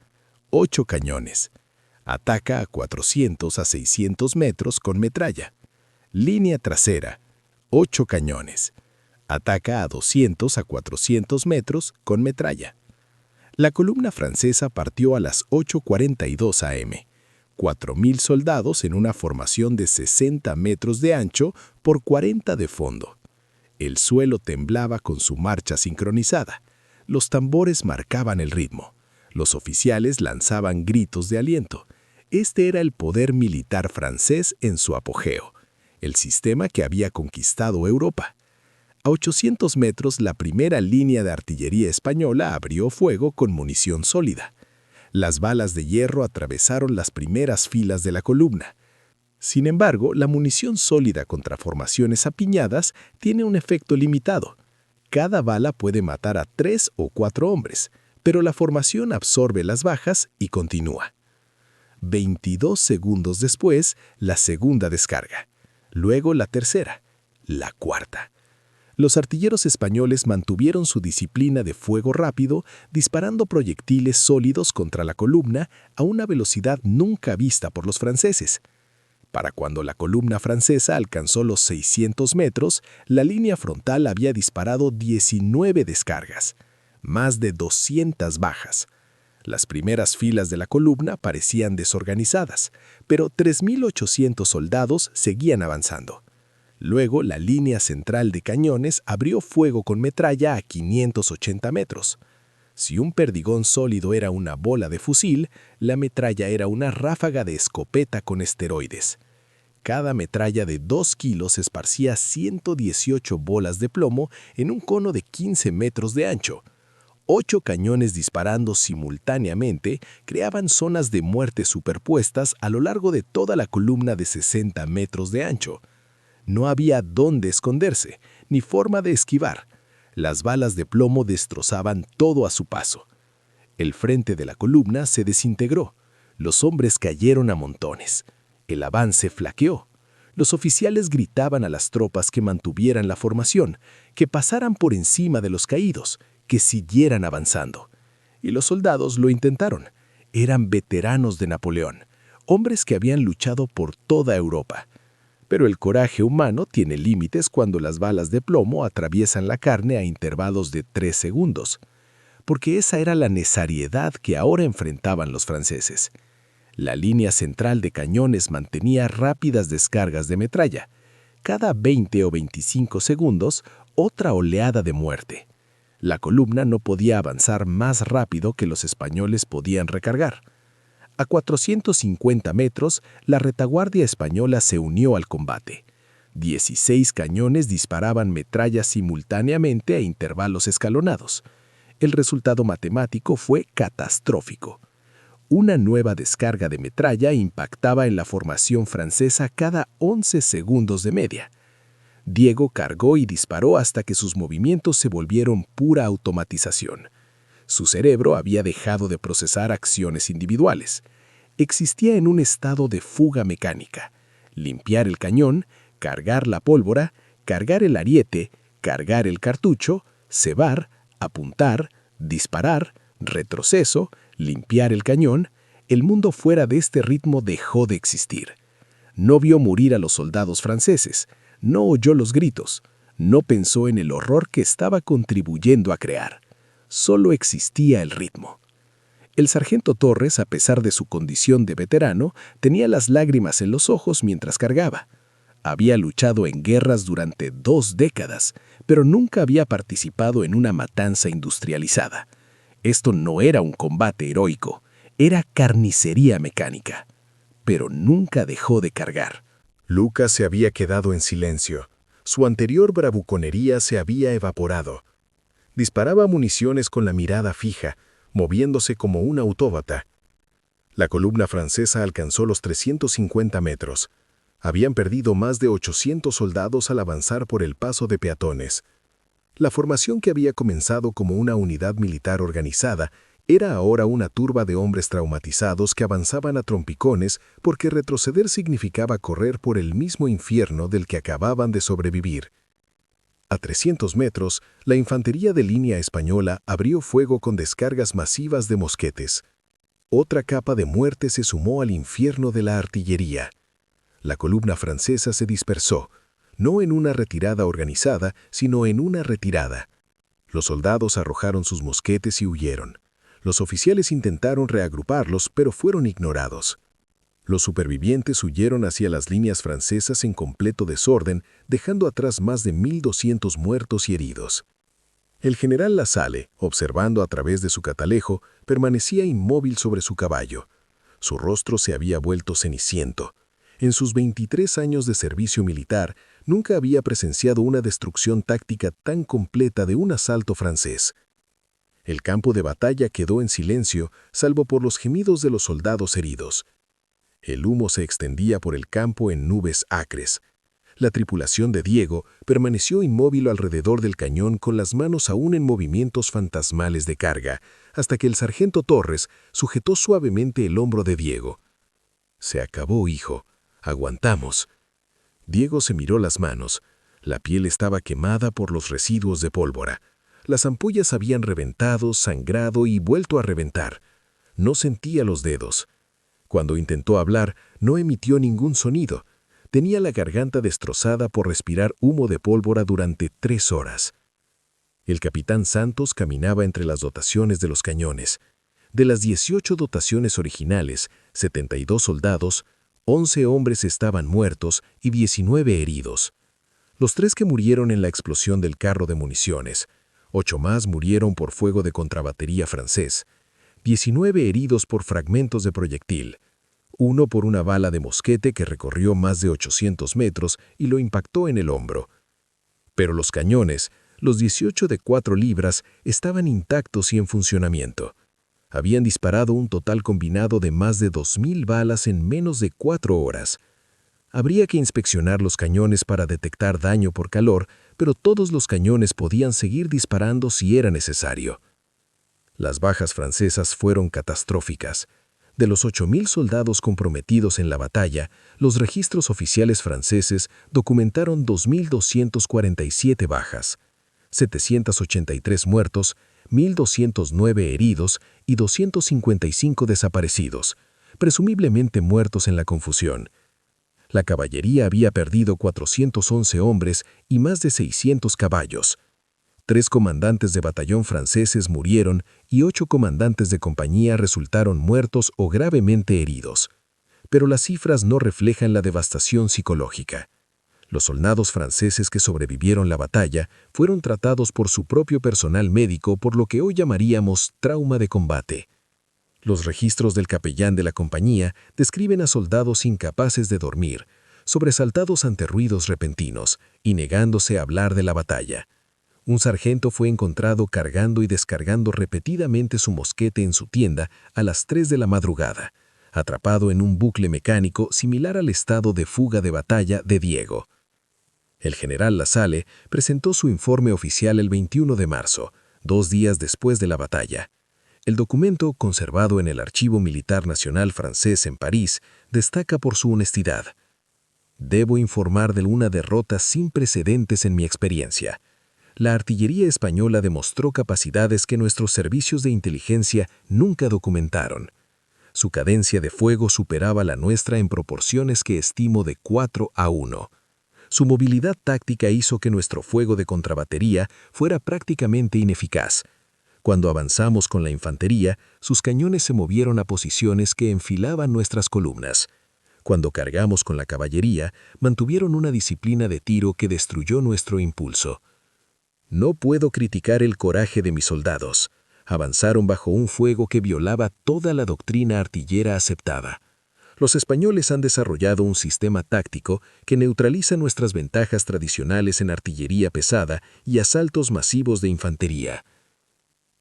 8 cañones. Ataca a 400 a 600 metros con metralla. Línea trasera, 8 cañones. Ataca a 200 a 400 metros con metralla. La columna francesa partió a las 8:42 am. 4.000 soldados en una formación de 60 metros de ancho por 40 de fondo. El suelo temblaba con su marcha sincronizada. Los tambores marcaban el ritmo. Los oficiales lanzaban gritos de aliento. Este era el poder militar francés en su apogeo, el sistema que había conquistado Europa. A 800 metros, la primera línea de artillería española abrió fuego con munición sólida. Las balas de hierro atravesaron las primeras filas de la columna. Sin embargo, la munición sólida contra formaciones apiñadas tiene un efecto limitado. Cada bala puede matar a 3 o 4 hombres, pero la formación absorbe las bajas y continúa. 22 segundos después, la segunda descarga. Luego la tercera, la cuarta. Los artilleros españoles mantuvieron su disciplina de fuego rápido, disparando proyectiles sólidos contra la columna a una velocidad nunca vista por los franceses. Para cuando la columna francesa alcanzó los 600 metros, la línea frontal había disparado 19 descargas, más de 200 bajas. Las primeras filas de la columna parecían desorganizadas, pero 3.800 soldados seguían avanzando. Luego, la línea central de cañones abrió fuego con metralla a 580 metros. Si un perdigón sólido era una bola de fusil, la metralla era una ráfaga de escopeta con esteroides. Cada metralla de 2 kilos esparcía 118 bolas de plomo en un cono de 15 metros de ancho. 8 cañones disparando simultáneamente creaban zonas de muerte superpuestas a lo largo de toda la columna de 60 metros de ancho. No había dónde esconderse, ni forma de esquivar. Las balas de plomo destrozaban todo a su paso. El frente de la columna se desintegró. Los hombres cayeron a montones. El avance flaqueó. Los oficiales gritaban a las tropas que mantuvieran la formación, que pasaran por encima de los caídos, que siguieran avanzando. Y los soldados lo intentaron. Eran veteranos de Napoleón, hombres que habían luchado por toda Europa. Pero el coraje humano tiene límites cuando las balas de plomo atraviesan la carne a intervalos de 3 segundos, porque esa era la necesariedad que ahora enfrentaban los franceses. La línea central de cañones mantenía rápidas descargas de metralla. Cada 20 o 25 segundos, otra oleada de muerte. La columna no podía avanzar más rápido que los españoles podían recargar. A 450 metros, la retaguardia española se unió al combate. 16 cañones disparaban metrallas simultáneamente a intervalos escalonados. El resultado matemático fue catastrófico. Una nueva descarga de metralla impactaba en la formación francesa cada 11 segundos de media. Diego cargó y disparó hasta que sus movimientos se volvieron pura automatización. Su cerebro había dejado de procesar acciones individuales. Existía en un estado de fuga mecánica. Limpiar el cañón, cargar la pólvora, cargar el ariete, cargar el cartucho, cebar, apuntar, disparar, retroceso, limpiar el cañón. El mundo fuera de este ritmo dejó de existir. No vio morir a los soldados franceses, no oyó los gritos, no pensó en el horror que estaba contribuyendo a crear. Solo existía el ritmo. El sargento Torres, a pesar de su condición de veterano, tenía las lágrimas en los ojos mientras cargaba. Había luchado en guerras durante 2 décadas, pero nunca había participado en una matanza industrializada. Esto no era un combate heroico, era carnicería mecánica. Pero nunca dejó de cargar. Lucas se había quedado en silencio. Su anterior bravuconería se había evaporado. Disparaba municiones con la mirada fija, moviéndose como un autómata. La columna francesa alcanzó los 350 metros. Habían perdido más de 800 soldados al avanzar por el paso de peatones. La formación que había comenzado como una unidad militar organizada era ahora una turba de hombres traumatizados que avanzaban a trompicones porque retroceder significaba correr por el mismo infierno del que acababan de sobrevivir. A 300 metros, la infantería de línea española abrió fuego con descargas masivas de mosquetes. Otra capa de muerte se sumó al infierno de la artillería. La columna francesa se dispersó, no en una retirada organizada, sino en una retirada. Los soldados arrojaron sus mosquetes y huyeron. Los oficiales intentaron reagruparlos, pero fueron ignorados. Los supervivientes huyeron hacia las líneas francesas en completo desorden, dejando atrás más de 1.200 muertos y heridos. El general Lasalle, observando a través de su catalejo, permanecía inmóvil sobre su caballo. Su rostro se había vuelto ceniciento. En sus 23 años de servicio militar, nunca había presenciado una destrucción táctica tan completa de un asalto francés. El campo de batalla quedó en silencio, salvo por los gemidos de los soldados heridos. El humo se extendía por el campo en nubes acres. La tripulación de Diego permaneció inmóvil alrededor del cañón con las manos aún en movimientos fantasmales de carga, hasta que el sargento Torres sujetó suavemente el hombro de Diego. «Se acabó, hijo. Aguantamos». Diego se miró las manos. La piel estaba quemada por los residuos de pólvora. Las ampollas habían reventado, sangrado y vuelto a reventar. No sentía los dedos. Cuando intentó hablar, no emitió ningún sonido. Tenía la garganta destrozada por respirar humo de pólvora durante 3 horas. El capitán Santos caminaba entre las dotaciones de los cañones. De las 18 dotaciones originales, 72 soldados, 11 hombres estaban muertos y 19 heridos. Los 3 que murieron en la explosión del carro de municiones, 8 más murieron por fuego de contrabatería francés, 19 heridos por fragmentos de proyectil. uno por una bala de mosquete que recorrió más de 800 metros y lo impactó en el hombro. Pero los cañones, los 18 de 4 libras, estaban intactos y en funcionamiento. Habían disparado un total combinado de más de 2000 balas en menos de 4 horas. Habría que inspeccionar los cañones para detectar daño por calor, pero todos los cañones podían seguir disparando si era necesario. Las bajas francesas fueron catastróficas. De los 8000 soldados comprometidos en la batalla, los registros oficiales franceses documentaron 2247 bajas, 783 muertos, 1209 heridos y 255 desaparecidos, presumiblemente muertos en la confusión. La caballería había perdido 411 hombres y más de 600 caballos. 3 comandantes de batallón franceses murieron y 8 comandantes de compañía resultaron muertos o gravemente heridos. Pero las cifras no reflejan la devastación psicológica. Los soldados franceses que sobrevivieron la batalla fueron tratados por su propio personal médico por lo que hoy llamaríamos trauma de combate. Los registros del capellán de la compañía describen a soldados incapaces de dormir, sobresaltados ante ruidos repentinos y negándose a hablar de la batalla. Un sargento fue encontrado cargando y descargando repetidamente su mosquete en su tienda a las 3 de la madrugada, atrapado en un bucle mecánico similar al estado de fuga de batalla de Diego. El general Lasalle presentó su informe oficial el 21 de marzo, 2 días después de la batalla. El documento, conservado en el Archivo Militar Nacional francés en París, destaca por su honestidad. Debo informar de una derrota sin precedentes en mi experiencia. La artillería española demostró capacidades que nuestros servicios de inteligencia nunca documentaron. Su cadencia de fuego superaba la nuestra en proporciones que estimo de 4-1. Su movilidad táctica hizo que nuestro fuego de contrabatería fuera prácticamente ineficaz. Cuando avanzamos con la infantería, sus cañones se movieron a posiciones que enfilaban nuestras columnas. Cuando cargamos con la caballería, mantuvieron una disciplina de tiro que destruyó nuestro impulso. No puedo criticar el coraje de mis soldados. Avanzaron bajo un fuego que violaba toda la doctrina artillera aceptada. Los españoles han desarrollado un sistema táctico que neutraliza nuestras ventajas tradicionales en artillería pesada y asaltos masivos de infantería.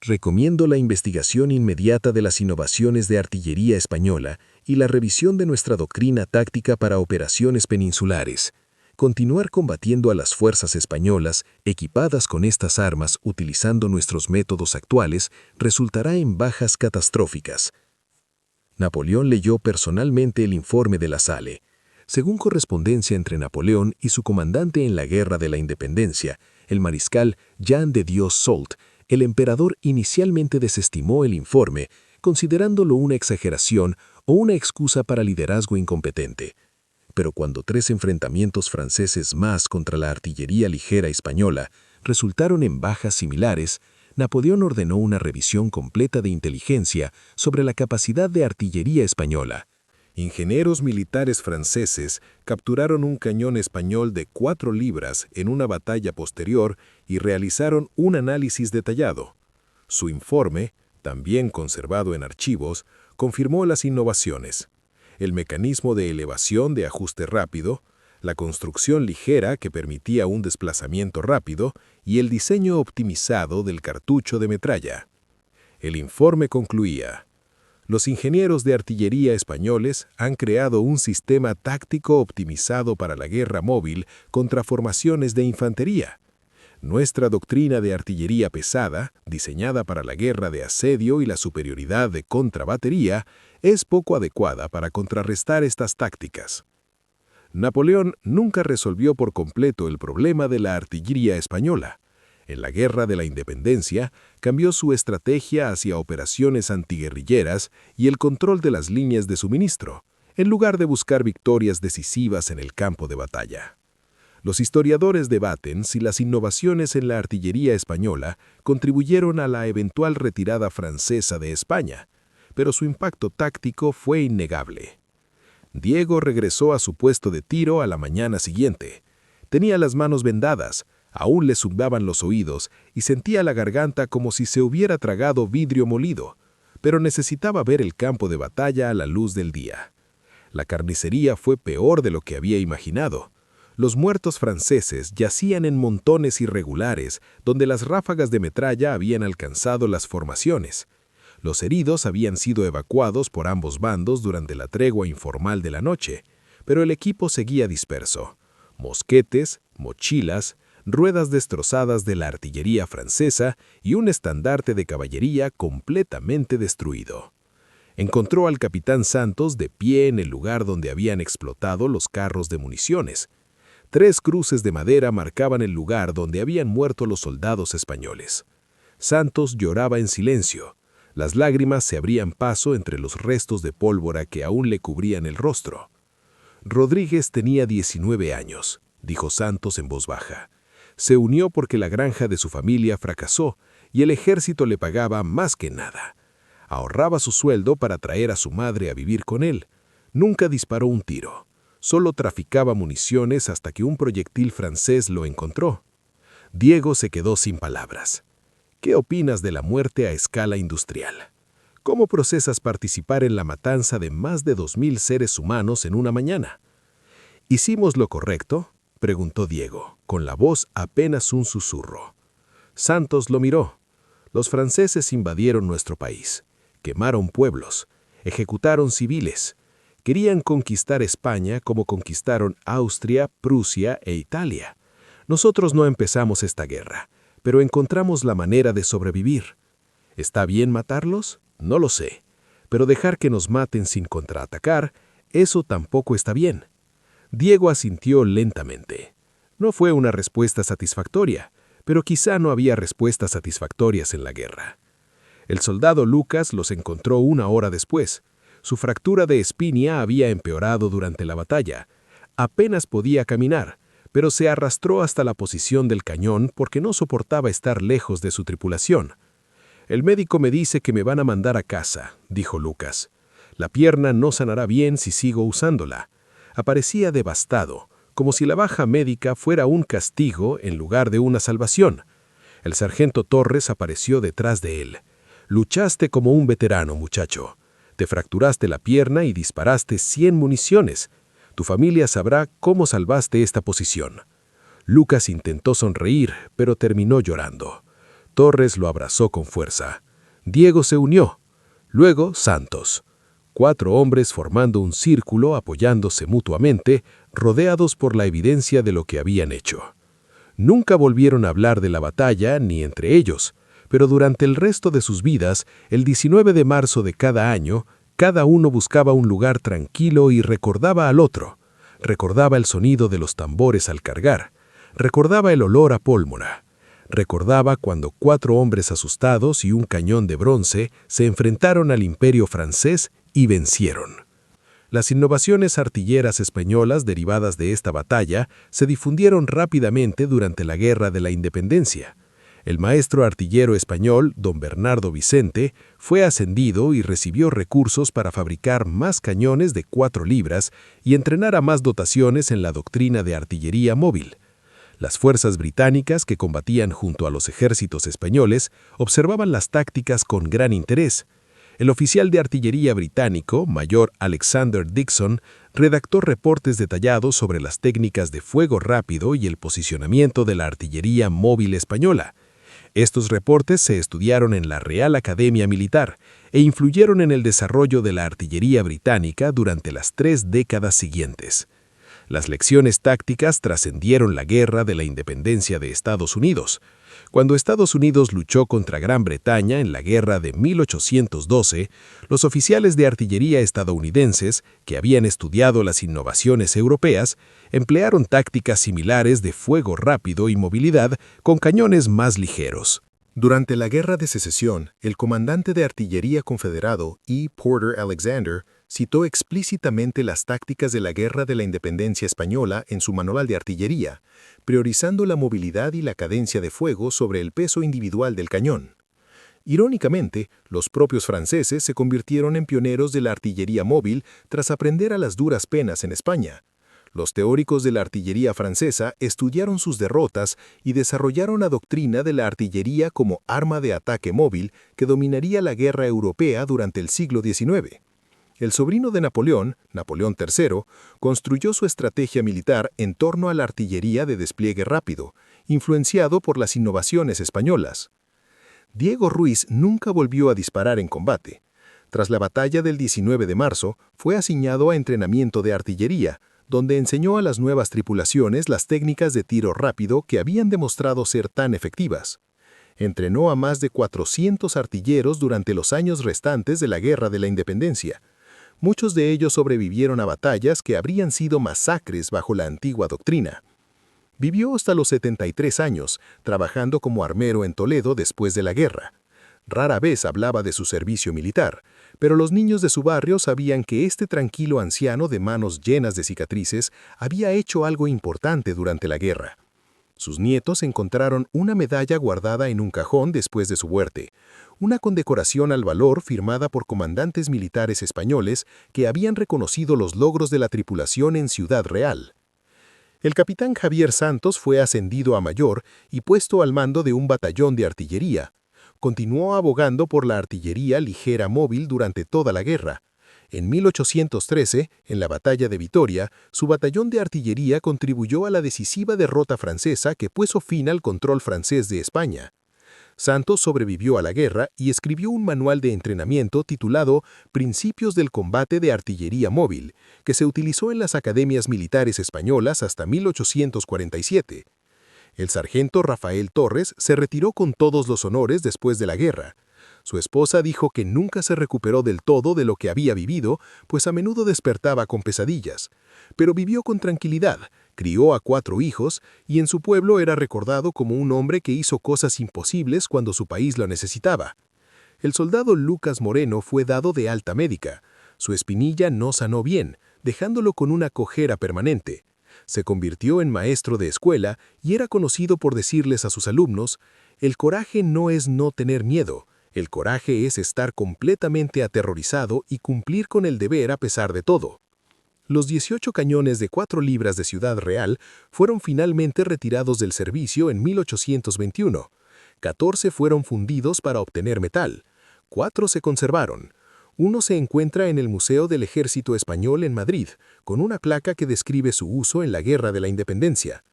Recomiendo la investigación inmediata de las innovaciones de artillería española y la revisión de nuestra doctrina táctica para operaciones peninsulares. Continuar combatiendo a las fuerzas españolas, equipadas con estas armas utilizando nuestros métodos actuales, resultará en bajas catastróficas. Napoleón leyó personalmente el informe de Lasalle. Según correspondencia entre Napoleón y su comandante en la Guerra de la Independencia, el mariscal Jean de Dios Soult, el emperador inicialmente desestimó el informe, considerándolo una exageración o una excusa para liderazgo incompetente. Pero cuando 3 enfrentamientos franceses más contra la artillería ligera española resultaron en bajas similares, Napoleón ordenó una revisión completa de inteligencia sobre la capacidad de artillería española. Ingenieros militares franceses capturaron un cañón español de 4 libras en una batalla posterior y realizaron un análisis detallado. Su informe, también conservado en archivos, confirmó las innovaciones: el mecanismo de elevación de ajuste rápido, la construcción ligera que permitía un desplazamiento rápido y el diseño optimizado del cartucho de metralla. El informe concluía: los ingenieros de artillería españoles han creado un sistema táctico optimizado para la guerra móvil contra formaciones de infantería. Nuestra doctrina de artillería pesada, diseñada para la guerra de asedio y la superioridad de contrabatería, es poco adecuada para contrarrestar estas tácticas. Napoleón nunca resolvió por completo el problema de la artillería española. En la Guerra de la Independencia, cambió su estrategia hacia operaciones antiguerrilleras y el control de las líneas de suministro, en lugar de buscar victorias decisivas en el campo de batalla. Los historiadores debaten si las innovaciones en la artillería española contribuyeron a la eventual retirada francesa de España, pero su impacto táctico fue innegable. Diego regresó a su puesto de tiro a la mañana siguiente. Tenía las manos vendadas, aún le zumbaban los oídos y sentía la garganta como si se hubiera tragado vidrio molido, pero necesitaba ver el campo de batalla a la luz del día. La carnicería fue peor de lo que había imaginado. Los muertos franceses yacían en montones irregulares, donde las ráfagas de metralla habían alcanzado las formaciones. Los heridos habían sido evacuados por ambos bandos durante la tregua informal de la noche, pero el equipo seguía disperso. Mosquetes, mochilas, ruedas destrozadas de la artillería francesa y un estandarte de caballería completamente destruido. Encontró al capitán Santos de pie en el lugar donde habían explotado los carros de municiones. 3 cruces de madera marcaban el lugar donde habían muerto los soldados españoles. Santos lloraba en silencio. Las lágrimas se abrían paso entre los restos de pólvora que aún le cubrían el rostro. Rodríguez tenía 19 años, dijo Santos en voz baja. Se unió porque la granja de su familia fracasó y el ejército le pagaba más que nada. Ahorraba su sueldo para traer a su madre a vivir con él. Nunca disparó un tiro. Solo traficaba municiones hasta que un proyectil francés lo encontró. Diego se quedó sin palabras. ¿Qué opinas de la muerte a escala industrial? ¿Cómo procesas participar en la matanza de más de 2000 seres humanos en una mañana? ¿Hicimos lo correcto?, preguntó Diego, con la voz apenas un susurro. Santos lo miró. Los franceses invadieron nuestro país, quemaron pueblos, ejecutaron civiles. Querían conquistar España como conquistaron Austria, Prusia e Italia. Nosotros no empezamos esta guerra, pero encontramos la manera de sobrevivir. ¿Está bien matarlos? No lo sé. Pero dejar que nos maten sin contraatacar, eso tampoco está bien. Diego asintió lentamente. No fue una respuesta satisfactoria, pero quizá no había respuestas satisfactorias en la guerra. El soldado Lucas los encontró 1 hora después. Su fractura de espinia había empeorado durante la batalla. Apenas podía caminar, pero se arrastró hasta la posición del cañón porque no soportaba estar lejos de su tripulación. «El médico me dice que me van a mandar a casa», dijo Lucas. «La pierna no sanará bien si sigo usándola». Aparecía devastado, como si la baja médica fuera un castigo en lugar de una salvación. El sargento Torres apareció detrás de él. «Luchaste como un veterano, muchacho. Te fracturaste la pierna y disparaste 100 municiones. Tu familia sabrá cómo salvaste esta posición». Lucas intentó sonreír, pero terminó llorando. Torres lo abrazó con fuerza. Diego se unió. Luego Santos. 4 hombres formando un círculo apoyándose mutuamente, rodeados por la evidencia de lo que habían hecho. Nunca volvieron a hablar de la batalla ni entre ellos, pero durante el resto de sus vidas, el 19 de marzo de cada año, cada uno buscaba un lugar tranquilo y recordaba al otro. Recordaba el sonido de los tambores al cargar. Recordaba el olor a pólvora. Recordaba cuando 4 hombres asustados y un cañón de bronce se enfrentaron al Imperio francés y vencieron. Las innovaciones artilleras españolas derivadas de esta batalla se difundieron rápidamente durante la Guerra de la Independencia. El maestro artillero español, don Bernardo Vicente, fue ascendido y recibió recursos para fabricar más cañones de 4 libras y entrenar a más dotaciones en la doctrina de artillería móvil. Las fuerzas británicas que combatían junto a los ejércitos españoles observaban las tácticas con gran interés. El oficial de artillería británico, mayor Alexander Dixon, redactó reportes detallados sobre las técnicas de fuego rápido y el posicionamiento de la artillería móvil española. Estos reportes se estudiaron en la Real Academia Militar e influyeron en el desarrollo de la artillería británica durante las 3 décadas siguientes. Las lecciones tácticas trascendieron la Guerra de la Independencia de Estados Unidos. Cuando Estados Unidos luchó contra Gran Bretaña en la Guerra de 1812, los oficiales de artillería estadounidenses, que habían estudiado las innovaciones europeas, emplearon tácticas similares de fuego rápido y movilidad con cañones más ligeros. Durante la Guerra de Secesión, el comandante de artillería confederado, E. Porter Alexander, citó explícitamente las tácticas de la Guerra de la Independencia Española en su manual de artillería, priorizando la movilidad y la cadencia de fuego sobre el peso individual del cañón. Irónicamente, los propios franceses se convirtieron en pioneros de la artillería móvil tras aprender a las duras penas en España. Los teóricos de la artillería francesa estudiaron sus derrotas y desarrollaron la doctrina de la artillería como arma de ataque móvil que dominaría la guerra europea durante el siglo XIX. El sobrino de Napoleón, Napoleón III, construyó su estrategia militar en torno a la artillería de despliegue rápido, influenciado por las innovaciones españolas. Diego Ruiz nunca volvió a disparar en combate. Tras la batalla del 19 de marzo, fue asignado a entrenamiento de artillería, donde enseñó a las nuevas tripulaciones las técnicas de tiro rápido que habían demostrado ser tan efectivas. Entrenó a más de 400 artilleros durante los años restantes de la Guerra de la Independencia. Muchos de ellos sobrevivieron a batallas que habrían sido masacres bajo la antigua doctrina. Vivió hasta los 73 años, trabajando como armero en Toledo después de la guerra. Rara vez hablaba de su servicio militar, pero los niños de su barrio sabían que este tranquilo anciano de manos llenas de cicatrices había hecho algo importante durante la guerra. Sus nietos encontraron una medalla guardada en un cajón después de su muerte, una condecoración al valor firmada por comandantes militares españoles que habían reconocido los logros de la tripulación en Ciudad Real. El capitán Javier Santos fue ascendido a mayor y puesto al mando de un batallón de artillería. Continuó abogando por la artillería ligera móvil durante toda la guerra. En 1813, en la batalla de Vitoria, su batallón de artillería contribuyó a la decisiva derrota francesa que puso fin al control francés de España. Santos sobrevivió a la guerra y escribió un manual de entrenamiento titulado Principios del combate de artillería móvil, que se utilizó en las academias militares españolas hasta 1847. El sargento Rafael Torres se retiró con todos los honores después de la guerra. Su esposa dijo que nunca se recuperó del todo de lo que había vivido, pues a menudo despertaba con pesadillas. Pero vivió con tranquilidad, crió a 4 hijos y en su pueblo era recordado como un hombre que hizo cosas imposibles cuando su país lo necesitaba. El soldado Lucas Moreno fue dado de alta médica. Su espinilla no sanó bien, dejándolo con una cojera permanente. Se convirtió en maestro de escuela y era conocido por decirles a sus alumnos: «El coraje no es no tener miedo. El coraje es estar completamente aterrorizado y cumplir con el deber a pesar de todo». Los 18 cañones de 4 libras de Ciudad Real fueron finalmente retirados del servicio en 1821. 14 fueron fundidos para obtener metal. 4 se conservaron. Uno se encuentra en el Museo del Ejército Español en Madrid, con una placa que describe su uso en la Guerra de la Independencia.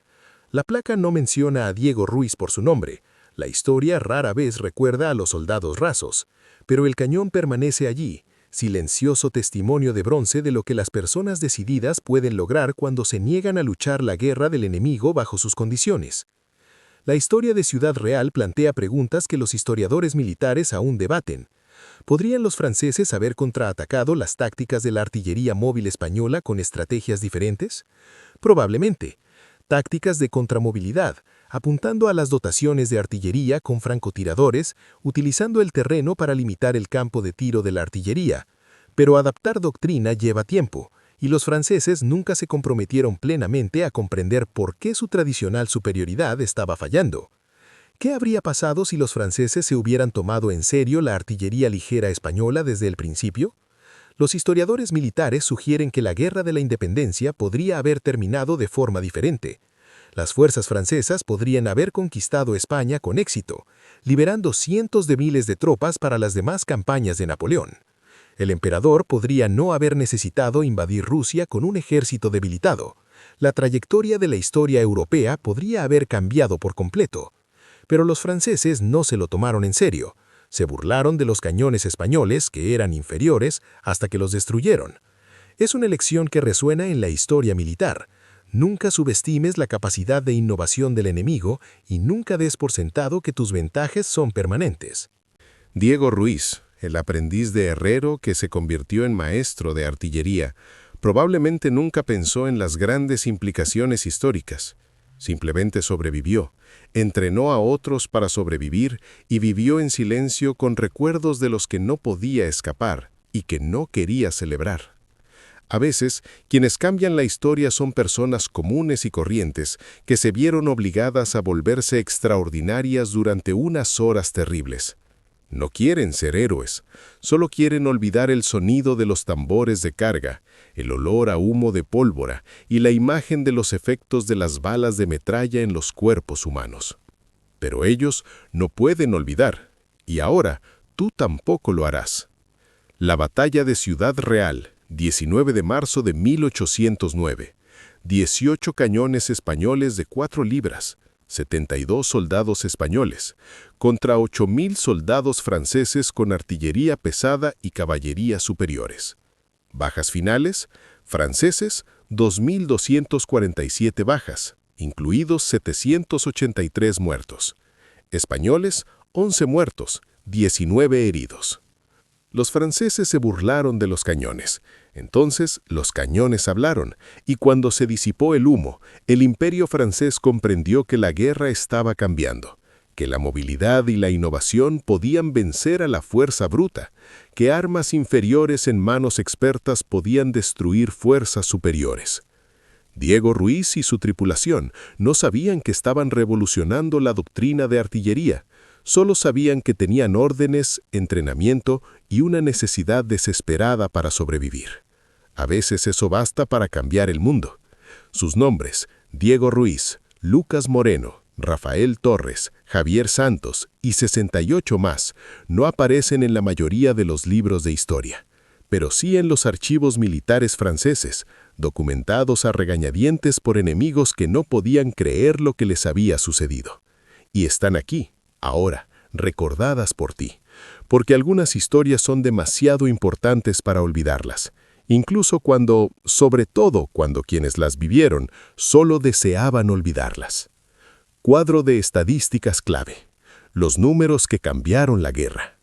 La placa no menciona a Diego Ruiz por su nombre. La historia rara vez recuerda a los soldados rasos, pero el cañón permanece allí, silencioso testimonio de bronce de lo que las personas decididas pueden lograr cuando se niegan a luchar la guerra del enemigo bajo sus condiciones. La historia de Ciudad Real plantea preguntas que los historiadores militares aún debaten. ¿Podrían los franceses haber contraatacado las tácticas de la artillería móvil española con estrategias diferentes? Probablemente. Tácticas de contramovilidad, apuntando a las dotaciones de artillería con francotiradores, utilizando el terreno para limitar el campo de tiro de la artillería. Pero adaptar doctrina lleva tiempo, y los franceses nunca se comprometieron plenamente a comprender por qué su tradicional superioridad estaba fallando. ¿Qué habría pasado si los franceses se hubieran tomado en serio la artillería ligera española desde el principio? Los historiadores militares sugieren que la Guerra de la Independencia podría haber terminado de forma diferente. Las fuerzas francesas podrían haber conquistado España con éxito, liberando cientos de miles de tropas para las demás campañas de Napoleón. El emperador podría no haber necesitado invadir Rusia con un ejército debilitado. La trayectoria de la historia europea podría haber cambiado por completo. Pero los franceses no se lo tomaron en serio. Se burlaron de los cañones españoles, que eran inferiores, hasta que los destruyeron. Es una lección que resuena en la historia militar. Nunca subestimes la capacidad de innovación del enemigo y nunca des por sentado que tus ventajas son permanentes. Diego Ruiz, el aprendiz de herrero que se convirtió en maestro de artillería, probablemente nunca pensó en las grandes implicaciones históricas. Simplemente sobrevivió, entrenó a otros para sobrevivir y vivió en silencio con recuerdos de los que no podía escapar y que no quería celebrar. A veces, quienes cambian la historia son personas comunes y corrientes que se vieron obligadas a volverse extraordinarias durante unas horas terribles. No quieren ser héroes, solo quieren olvidar el sonido de los tambores de carga, el olor a humo de pólvora y la imagen de los efectos de las balas de metralla en los cuerpos humanos. Pero ellos no pueden olvidar, y ahora tú tampoco lo harás. La batalla de Ciudad Real, 19 de marzo de 1809. 18 cañones españoles de 4 libras, 72 soldados españoles, contra 8.000 soldados franceses con artillería pesada y caballería superiores. Bajas finales, franceses, 2.247 bajas, incluidos 783 muertos. Españoles, 11 muertos, 19 heridos. Los franceses se burlaron de los cañones. Entonces los cañones hablaron, y cuando se disipó el humo, el imperio francés comprendió que la guerra estaba cambiando, que la movilidad y la innovación podían vencer a la fuerza bruta, que armas inferiores en manos expertas podían destruir fuerzas superiores. Diego Ruiz y su tripulación no sabían que estaban revolucionando la doctrina de artillería. Solo sabían que tenían órdenes, entrenamiento y una necesidad desesperada para sobrevivir. A veces eso basta para cambiar el mundo. Sus nombres, Diego Ruiz, Lucas Moreno, Rafael Torres, Javier Santos y 68 más, no aparecen en la mayoría de los libros de historia, pero sí en los archivos militares franceses, documentados a regañadientes por enemigos que no podían creer lo que les había sucedido. Y están aquí, ahora, recordadas por ti, porque algunas historias son demasiado importantes para olvidarlas, incluso sobre todo cuando quienes las vivieron, solo deseaban olvidarlas. Cuadro de estadísticas clave. Los números que cambiaron la guerra.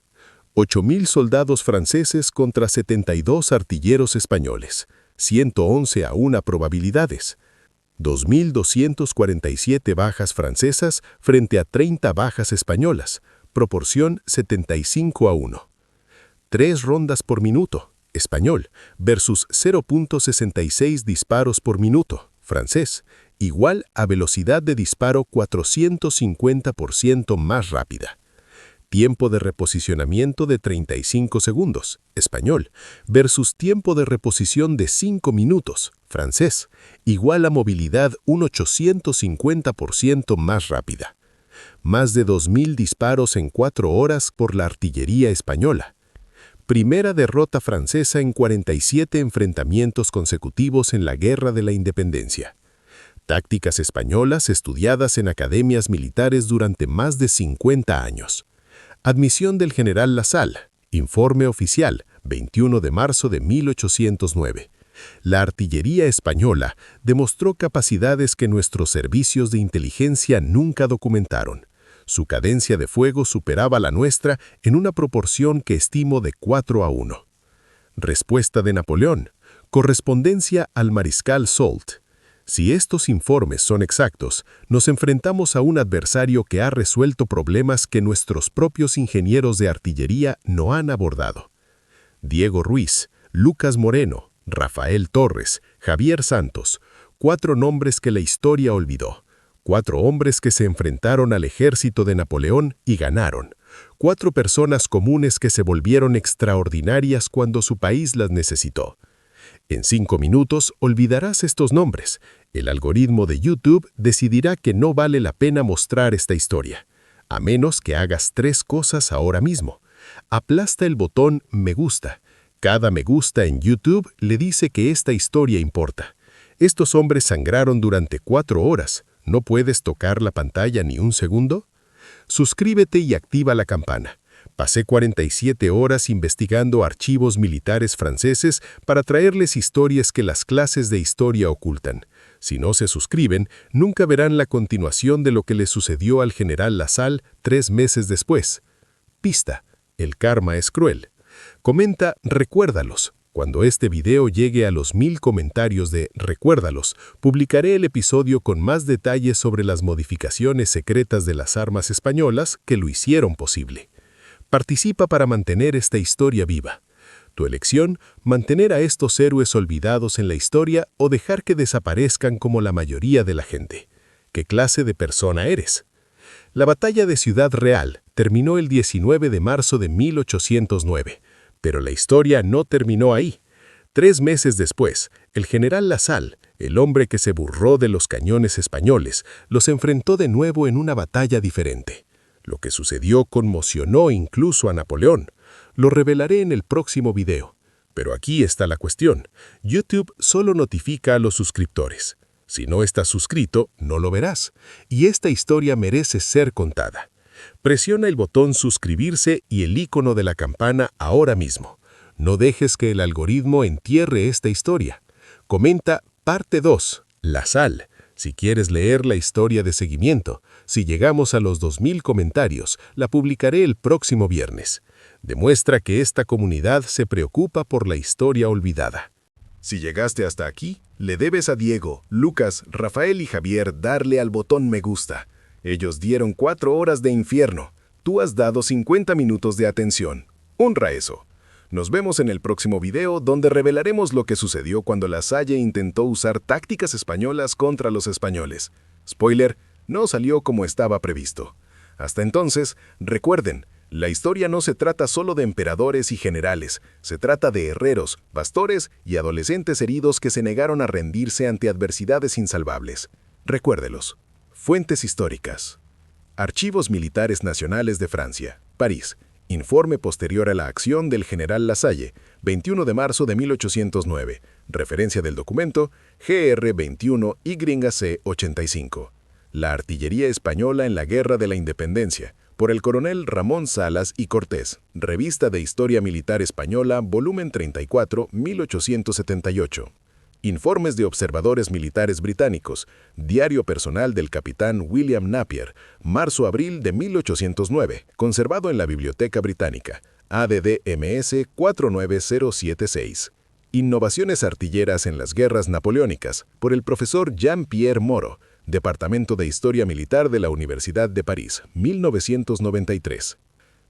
8.000 soldados franceses contra 72 artilleros españoles, 111 a 1 probabilidades. 2.247 bajas francesas frente a 30 bajas españolas, proporción 75 a 1. 3 rondas por minuto, español, versus 0.66 disparos por minuto, francés, igual a velocidad de disparo 450% más rápida. Tiempo de reposicionamiento de 35 segundos, español, versus tiempo de reposición de 5 minutos, francés, igual a movilidad un 850% más rápida. Más de 2.000 disparos en 4 horas por la artillería española. Primera derrota francesa en 47 enfrentamientos consecutivos en la Guerra de la Independencia. Tácticas españolas estudiadas en academias militares durante más de 50 años. Admisión del general Lasalle, informe oficial, 21 de marzo de 1809. La artillería española demostró capacidades que nuestros servicios de inteligencia nunca documentaron. Su cadencia de fuego superaba la nuestra en una proporción que estimo de 4 a 1. Respuesta de Napoleón. Correspondencia al mariscal Soult. Si estos informes son exactos, nos enfrentamos a un adversario que ha resuelto problemas que nuestros propios ingenieros de artillería no han abordado. Diego Ruiz, Lucas Moreno, Rafael Torres, Javier Santos, 4 nombres que la historia olvidó. 4 hombres que se enfrentaron al ejército de Napoleón y ganaron. 4 personas comunes que se volvieron extraordinarias cuando su país las necesitó. En 5 minutos olvidarás estos nombres. El algoritmo de YouTube decidirá que no vale la pena mostrar esta historia, a menos que hagas 3 cosas ahora mismo. Aplasta el botón Me gusta. Cada me gusta en YouTube le dice que esta historia importa. Estos hombres sangraron durante 4 horas. ¿No puedes tocar la pantalla ni un segundo? Suscríbete y activa la campana. Pasé 47 horas investigando archivos militares franceses para traerles historias que las clases de historia ocultan. Si no se suscriben, nunca verán la continuación de lo que le sucedió al general Lasalle 3 meses después. Pista: el karma es cruel. Comenta Recuérdalos. Cuando este video llegue a los 1000 comentarios de Recuérdalos, publicaré el episodio con más detalles sobre las modificaciones secretas de las armas españolas que lo hicieron posible. Participa para mantener esta historia viva. Tu elección, mantener a estos héroes olvidados en la historia o dejar que desaparezcan como la mayoría de la gente. ¿Qué clase de persona eres? La batalla de Ciudad Real terminó el 19 de marzo de 1809, pero la historia no terminó ahí. 3 meses después, el general Lasalle, el hombre que se burló de los cañones españoles, los enfrentó de nuevo en una batalla diferente. Lo que sucedió conmocionó incluso a Napoleón. Lo revelaré en el próximo video. Pero aquí está la cuestión. YouTube solo notifica a los suscriptores. Si no estás suscrito, no lo verás. Y esta historia merece ser contada. Presiona el botón suscribirse y el icono de la campana ahora mismo. No dejes que el algoritmo entierre esta historia. Comenta parte 2, la sal. Si quieres leer la historia de seguimiento, si llegamos a los 2000 comentarios, la publicaré el próximo viernes. Demuestra que esta comunidad se preocupa por la historia olvidada. Si llegaste hasta aquí, le debes a Diego, Lucas, Rafael y Javier darle al botón me gusta. Ellos dieron 4 horas de infierno. Tú has dado 50 minutos de atención. Honra eso. Nos vemos en el próximo video donde revelaremos lo que sucedió cuando LaSalle intentó usar tácticas españolas contra los españoles. Spoiler, no salió como estaba previsto. Hasta entonces, recuerden, la historia no se trata solo de emperadores y generales, se trata de herreros, pastores y adolescentes heridos que se negaron a rendirse ante adversidades insalvables. Recuérdelos. Fuentes históricas. Archivos Militares Nacionales de Francia, París. Informe posterior a la acción del general LaSalle, 21 de marzo de 1809. Referencia del documento GR 21 YC 85. La artillería española en la Guerra de la Independencia, por el coronel Ramón Salas y Cortés. Revista de Historia Militar Española, volumen 34, 1878. Informes de observadores militares británicos, diario personal del capitán William Napier, marzo-abril de 1809, conservado en la Biblioteca Británica, ADD MS 49076. Innovaciones artilleras en las guerras napoleónicas, por el profesor Jean-Pierre Moreau, Departamento de Historia Militar de la Universidad de París, 1993.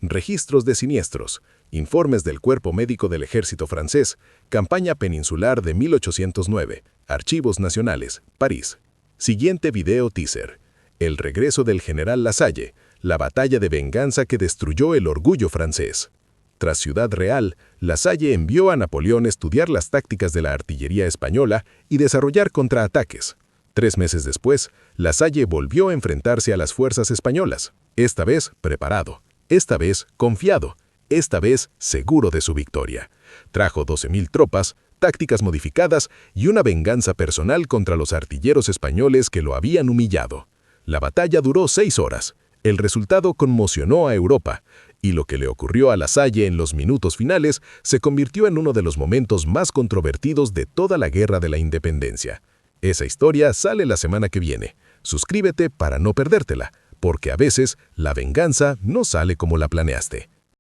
Registros de siniestros, informes del Cuerpo Médico del Ejército Francés, Campaña Peninsular de 1809, Archivos Nacionales, París. Siguiente video teaser. El regreso del general LaSalle, la batalla de venganza que destruyó el orgullo francés. Tras Ciudad Real, LaSalle envió a Napoleón a estudiar las tácticas de la artillería española y desarrollar contraataques. 3 meses después, LaSalle volvió a enfrentarse a las fuerzas españolas, esta vez preparado. Esta vez confiado, esta vez seguro de su victoria. Trajo 12.000 tropas, tácticas modificadas y una venganza personal contra los artilleros españoles que lo habían humillado. La batalla duró 6 horas. El resultado conmocionó a Europa, y lo que le ocurrió a LaSalle en los minutos finales se convirtió en uno de los momentos más controvertidos de toda la Guerra de la Independencia. Esa historia sale la semana que viene. Suscríbete para no perdértela, porque a veces la venganza no sale como la planeaste.